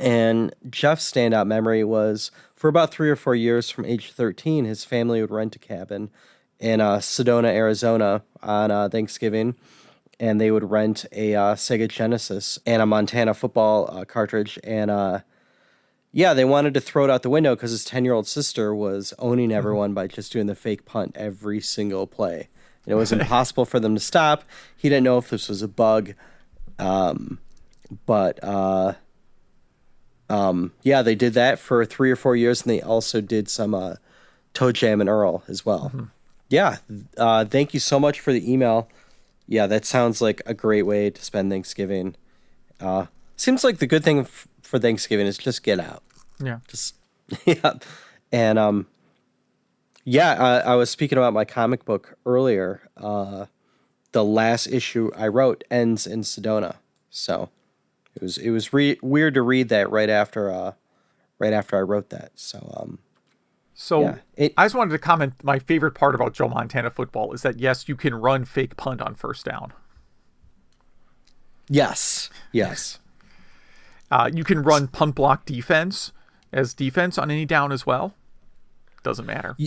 And Jeff's standout memory was, for about 3 or 4 years from age 13, his family would rent a cabin in Sedona, Arizona on Thanksgiving. And they would rent a Sega Genesis and a Montana football cartridge. And they wanted to throw it out the window because his 10-year-old sister was owning everyone by just doing the fake punt every single play. And it was impossible for them to stop. He didn't know if this was a bug. They did that for 3 or 4 years, and they also did some Toe Jam and Earl as well. Yeah, thank you so much for the email. Yeah, that sounds like a great way to spend Thanksgiving. Seems like the good thing for Thanksgiving is just get out. Yeah. And I was speaking about my comic book earlier. The last issue I wrote ends in Sedona, so it was weird to read that right after I wrote that. I just wanted to comment. My favorite part about Joe Montana football is that yes, you can run fake punt on first down. Yes. You can run punt block defense as defense on any down as well. Doesn't matter.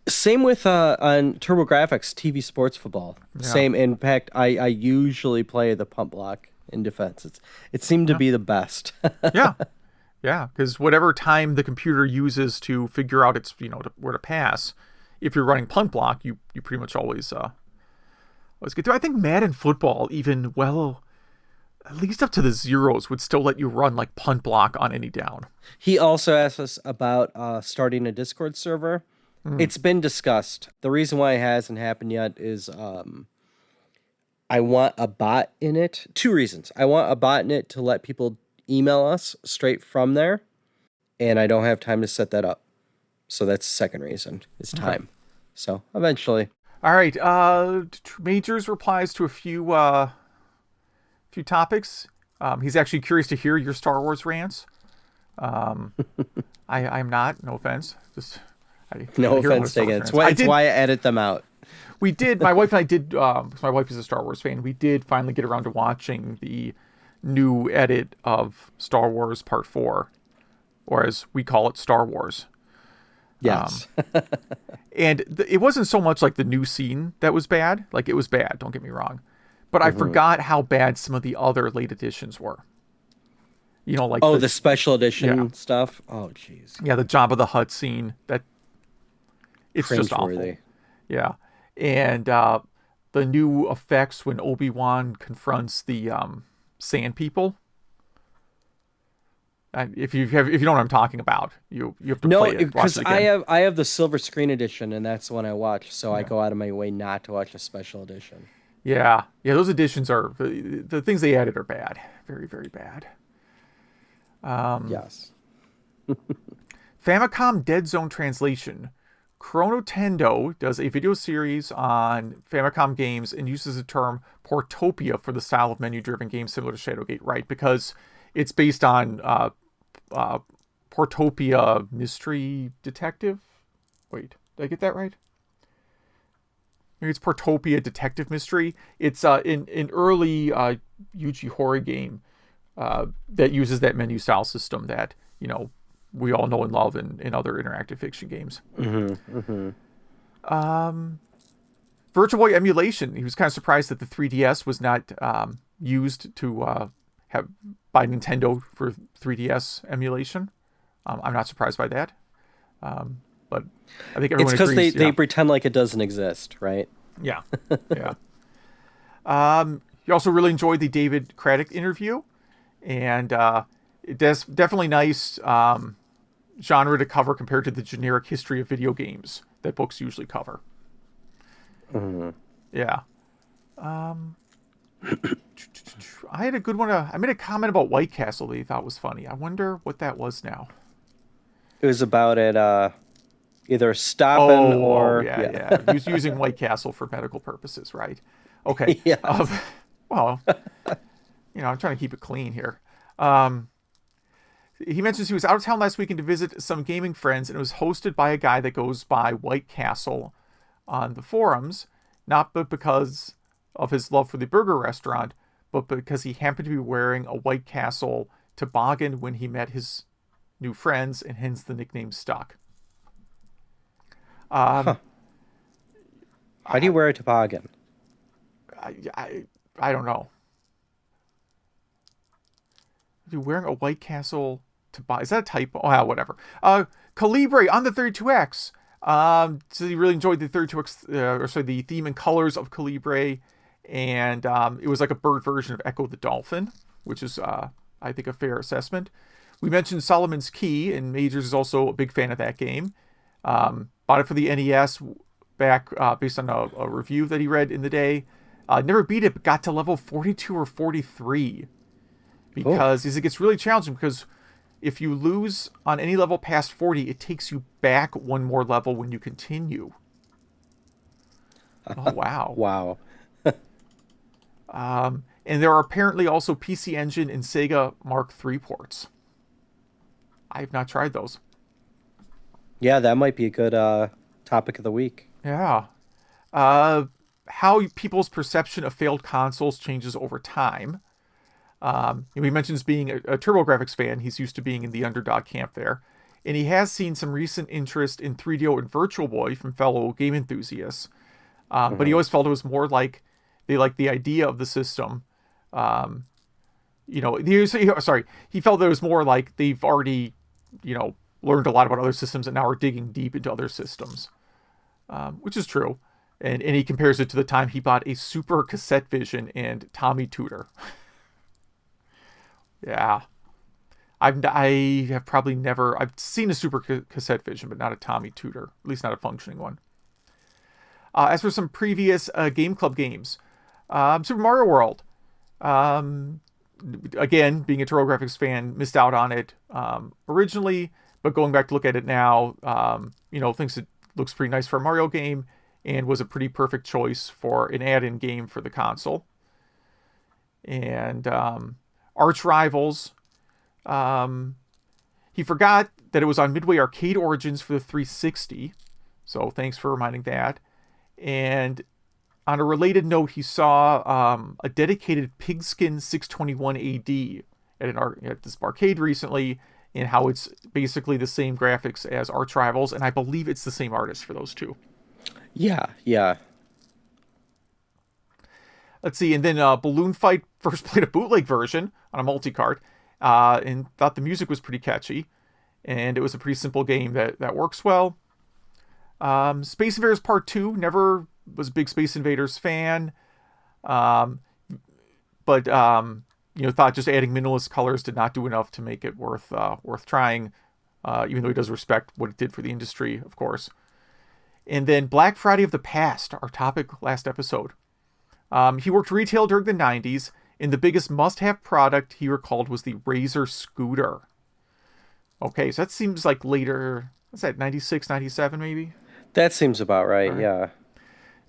Same with on TurboGrafx TV Sports Football. Yeah. Same. In fact, I usually play the punt block in defense. It seemed to be the best. Yeah, because whatever time the computer uses to figure out its where to pass, if you're running punt block, you pretty much always get through. I think Madden football even at least up to the zeros would still let you run like punt block on any down. He also asked us about starting a Discord server. It's been discussed. The reason why it hasn't happened yet is I want a bot in it. 2 reasons. I want a bot in it to let people email us straight from there, and I don't have time to set that up. So that's the second reason. It's time. Okay. So eventually. All right. Majors replies to a few few topics. He's actually curious to hear your Star Wars rants. I'm not. No offense. No offense taken. It's why I edit them out. We did. My wife and I did. My wife is a Star Wars fan. We did finally get around to watching the new edit of Star Wars Part 4, or as we call it, Star Wars. Yes. And it wasn't so much like the new scene that was bad. Like, it was bad, don't get me wrong. But I forgot how bad some of the other late editions were. You know, like... the special edition stuff? Oh, jeez. Yeah, the Jabba the Hutt scene. It's just awful. Yeah. And the new effects when Obi-Wan confronts the Sand People. If you don't know what I'm talking about, you have to play it. No, because I have the silver screen edition, and that's the one I watch. So I go out of my way not to watch a special edition. Yeah, those editions are the things they added are bad, very, very bad. Yes. Famicom Dead Zone translation. Chronotendo does a video series on Famicom games and uses the term Portopia for the style of menu-driven games similar to Shadowgate, right? Because it's based on Portopia Mystery Detective. Wait, did I get that right? Maybe it's Portopia Detective Mystery. It's an early Yuji Horii game that uses that menu style system that, we all know and love in other interactive fiction games. Virtual Boy emulation. He was kind of surprised that the 3DS was not used to by Nintendo for 3DS emulation. I'm not surprised by that. But I think everyone agrees. It's because they pretend like it doesn't exist, right? Yeah. Yeah. You also really enjoyed the David Craddock interview, and it's definitely nice genre to cover compared to the generic history of video games that books usually cover. Yeah. I had a good one. I made a comment about White Castle that he thought was funny. I wonder what that was now. It was about it either stopping or... Yeah. He was using White Castle for medical purposes, right? Okay. Yeah. Well, I'm trying to keep it clean here. He mentions he was out of town last weekend to visit some gaming friends, and it was hosted by a guy that goes by White Castle on the forums, not but because of his love for the burger restaurant, but because he happened to be wearing a White Castle toboggan when he met his new friends, and hence the nickname stuck. How do you wear a toboggan? I don't know. You're wearing a White Castle toboggan. Is that a typo? Oh, whatever. Calibre on the 32X. So he really enjoyed the 32X, the theme and colors of Calibre, and it was like a bird version of Echo the Dolphin, which is, I think, a fair assessment. We mentioned Solomon's Key, and Majors is also a big fan of that game. Bought it for the NES back based on a review that he read in the day. Never beat it, but got to level 42 or 43. Because it gets really challenging, because if you lose on any level past 40, it takes you back one more level when you continue. Oh, wow. Wow. And there are apparently also PC Engine and Sega Mark III ports. I have not tried those. Yeah, that might be a good topic of the week. Yeah. How people's perception of failed consoles changes over time. He mentions being a TurboGrafx fan. He's used to being in the underdog camp there. And he has seen some recent interest in 3DO and Virtual Boy from fellow game enthusiasts. But he always felt it was more like they liked the idea of the system. He felt that it was more like they've already, learned a lot about other systems and now are digging deep into other systems, which is true. And he compares it to the time he bought a Super Cassette Vision and Tommy Tutor. Yeah. I have probably never... I've seen a Super Cassette Vision, but not a Tommy Tutor. At least not a functioning one. As for some previous Game Club games, Super Mario World. Again, being a TurboGrafx fan, missed out on it originally, but going back to look at it now, thinks it looks pretty nice for a Mario game and was a pretty perfect choice for an add-in game for the console. and Arch Rivals. He forgot that it was on Midway Arcade Origins for the 360, so thanks for reminding that. And on a related note, he saw a dedicated Pigskin 621 AD at this arcade recently, and how it's basically the same graphics as Arch Rivals, and I believe it's the same artist for those two. Yeah. Let's see, and then Balloon Fight first played a bootleg version on a multi-cart, and thought the music was pretty catchy, and it was a pretty simple game that works well. Space Invaders Part 2, never was a big Space Invaders fan, but thought just adding minimalist colors did not do enough to make it worth trying, even though he does respect what it did for the industry, of course. And then Black Friday of the Past, our topic last episode. He worked retail during the 90s, and the biggest must-have product he recalled was the Razor scooter. Okay, so that seems like later, what's that, 96, 97 maybe? That seems about right, yeah.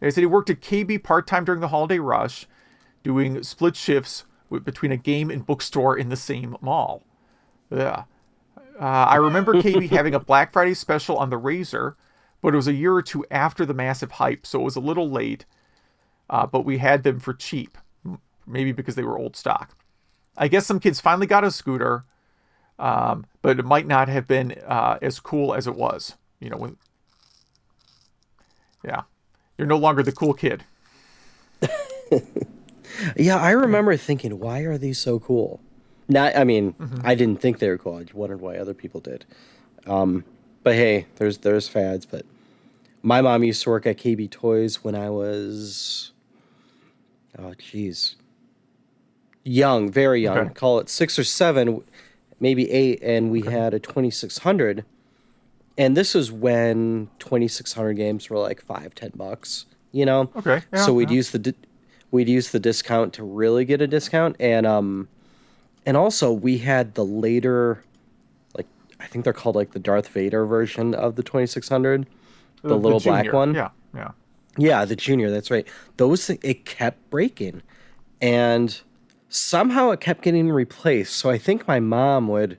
He said he worked at KB part-time during the holiday rush, doing split shifts between a game and bookstore in the same mall. Yeah. I remember KB having a Black Friday special on the Razor, but it was a year or two after the massive hype, so it was a little late. But we had them for cheap, maybe because they were old stock. I guess some kids finally got a scooter, but it might not have been as cool as it was. You're no longer the cool kid. Yeah, I remember thinking, why are these so cool? I didn't think they were cool. I wondered why other people did. But hey, there's fads. But my mom used to work at KB Toys when I was, young, very young. Okay. Call it 6 or 7, maybe 8, and we had a 2600. And this was when 2600 games were like $5-10, Okay. Yeah, so we'd use the discount to really get a discount, and also we had the later, like, I think they're called like the Darth Vader version of the 2600, the little junior. Black one. Yeah, the Junior. That's right. Those it kept breaking, and somehow it kept getting replaced. So I think my mom would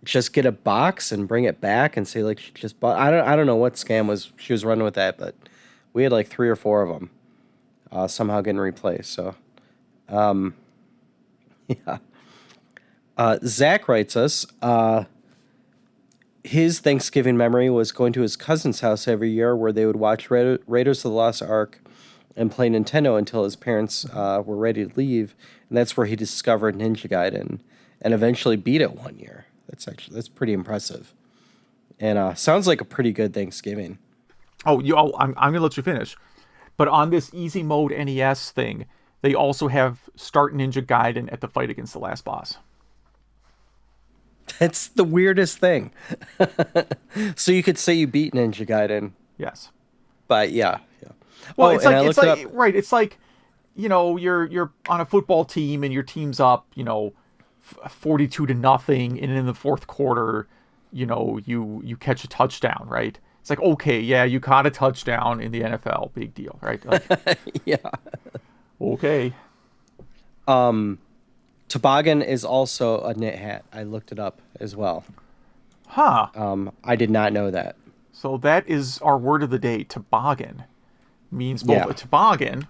just get a box and bring it back and say, like, she just bought. I don't know what scam she was running with that, but we had like 3 or 4 of them somehow getting replaced. So, yeah. Zach writes us. His Thanksgiving memory was going to his cousin's house every year, where they would watch Raiders of the Lost Ark and play Nintendo until his parents were ready to leave, and that's where he discovered Ninja Gaiden and eventually beat it one year. That's pretty impressive, and sounds like a pretty good Thanksgiving. I'm gonna let you finish, but on this easy mode NES thing, they also have Start Ninja Gaiden at the fight against the last boss. That's the weirdest thing. So you could say you beat Ninja Gaiden. Yes, but yeah. Well, it's like you're on a football team and your team's up 42-0, and in the fourth quarter, you catch a touchdown, right? It's like, okay, yeah, you caught a touchdown in the NFL, big deal, right? Like, yeah. Okay. Toboggan is also a knit hat. I looked it up as well. Huh. I did not know that. So that is our word of the day. Toboggan means both a toboggan,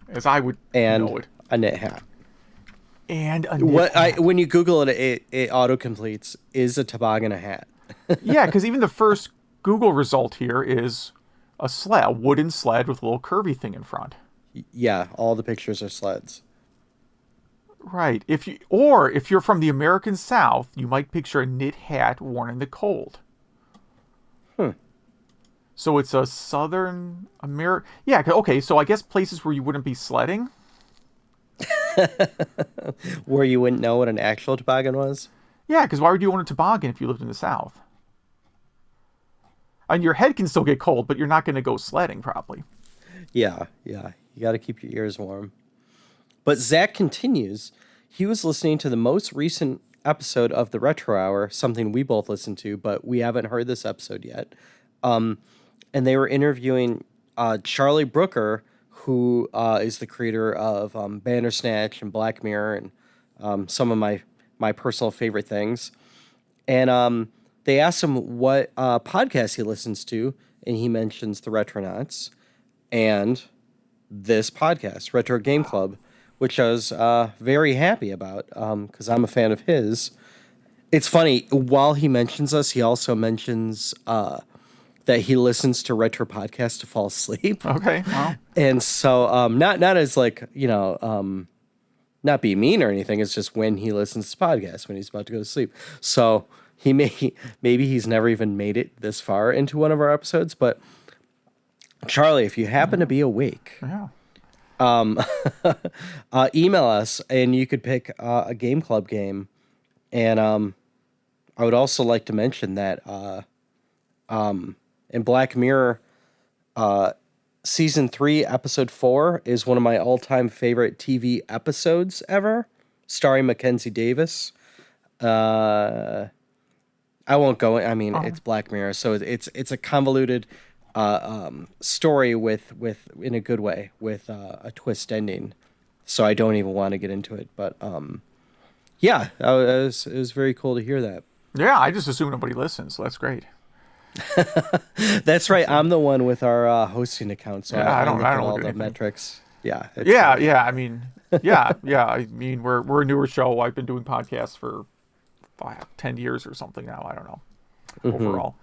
as I would know it, a knit hat. And a knit hat. When you Google it, it autocompletes. Is a toboggan a hat? Yeah, because even the first Google result here is a wooden sled with a little curvy thing in front. Yeah, all the pictures are sleds. Right. If you're from the American South, you might picture a knit hat worn in the cold. So it's a Southern American. Yeah. Okay. So I guess places where you wouldn't be sledding. Where you wouldn't know what an actual toboggan was. Yeah, because why would you own a toboggan if you lived in the South? And your head can still get cold, but you're not going to go sledding, probably. Yeah. You got to keep your ears warm. But Zach continues. He was listening to the most recent episode of the Retro Hour, something we both listened to, but we haven't heard this episode yet. And they were interviewing Charlie Brooker, who is the creator of Bandersnatch and Black Mirror and some of my personal favorite things. And they asked him what podcast he listens to, and he mentions the Retronauts and this podcast, Retro Game Club, which I was very happy about because I'm a fan of his. It's funny, while he mentions us, he also mentions that he listens to retro podcasts to fall asleep. Okay, wow. And so not as like, not be mean or anything. It's just when he listens to podcasts, when he's about to go to sleep. So maybe he's never even made it this far into one of our episodes. But Charlie, if you happen to be awake, email us and you could pick a Game Club game. And I would also like to mention that in Black Mirror, Season 3, Episode 4 is one of my all-time favorite TV episodes ever, starring Mackenzie Davis. I won't go. I mean, it's Black Mirror, so it's a convoluted story with in a good way with a twist ending. So I don't even want to get into it, but yeah, it was very cool to hear that. Yeah, I just assume nobody listens, so that's great. That's right. I'm the one with our hosting account, so I don't look at all the anything. metrics. Yeah. Yeah. I mean, yeah. I mean, we're a newer show. I've been doing podcasts for 10 years or something now. I don't know overall.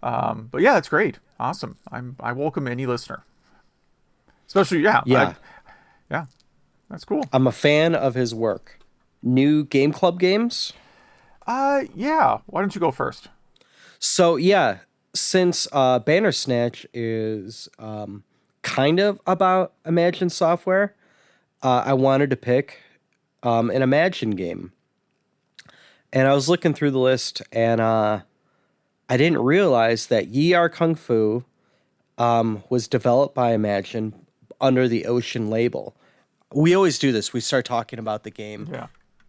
But yeah, that's great. Awesome. I welcome any listener, especially yeah. That's cool. I'm a fan of his work. New Game Club games? Yeah. Why don't you go first? So yeah, since Bandersnatch is kind of about Imagine software, I wanted to pick an Imagine game. And I was looking through the list, and I didn't realize that Yi Are Kung Fu was developed by Imagine under the Ocean label. We always do this. We start talking about the game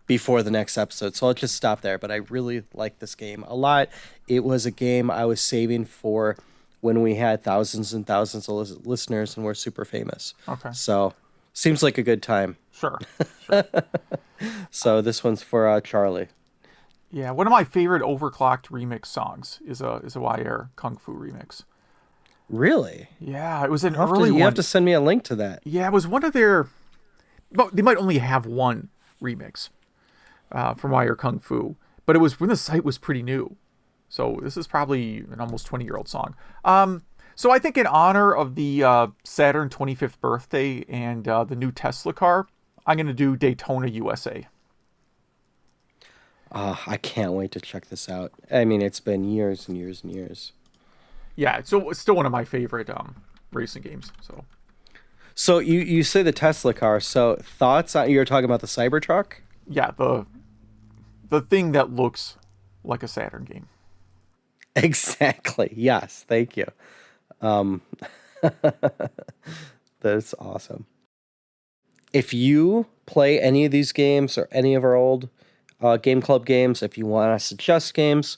before the next episode, so I'll just stop there. But I really like this game a lot. It was a game I was saving for when we had thousands and thousands of listeners and we're super famous. Okay. So seems like a good time. Sure. So this one's for Charlie. Yeah, one of my favorite overclocked remix songs is a YR Kung Fu remix. Really? Yeah, it was an early one. You have to send me a link to that. Yeah, it was one of their... Well, they might only have one remix from YR Kung Fu, but it was when the site was pretty new. So this is probably an almost 20-year-old song. So I think in honor of the Saturn 25th birthday and the new Tesla car, I'm going to do Daytona, USA. I can't wait to check this out. I mean, it's been years and years and years. Yeah, so it's still one of my favorite racing games. So you say the Tesla car. So thoughts on, you're talking about the Cybertruck? Yeah, the thing that looks like a Saturn game. Exactly. Yes. Thank you. That's awesome. If you play any of these games or any of our old Game Club games, if you want to suggest games,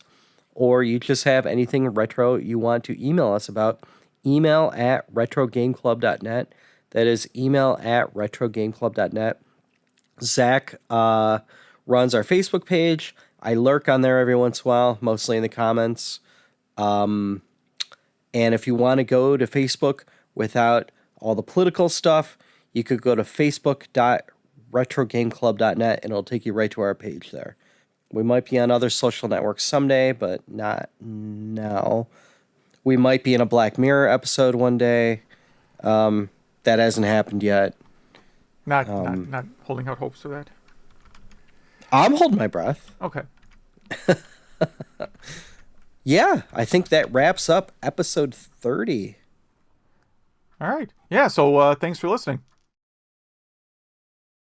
or you just have anything retro you want to email us about, email at retrogameclub.net. That is email at retrogameclub.net. Zach runs our Facebook page. I lurk on there every once in a while, mostly in the comments. And if you want to go to Facebook without all the political stuff, you could go to facebook.retrogameclub.net and it'll take you right to our page there. We might be on other social networks someday, but not now. We might be in a Black Mirror episode one day. That hasn't happened yet. Not holding out hopes for that. I'm holding my breath. Okay. Yeah, I think that wraps up episode 30. All right. Yeah, so thanks for listening.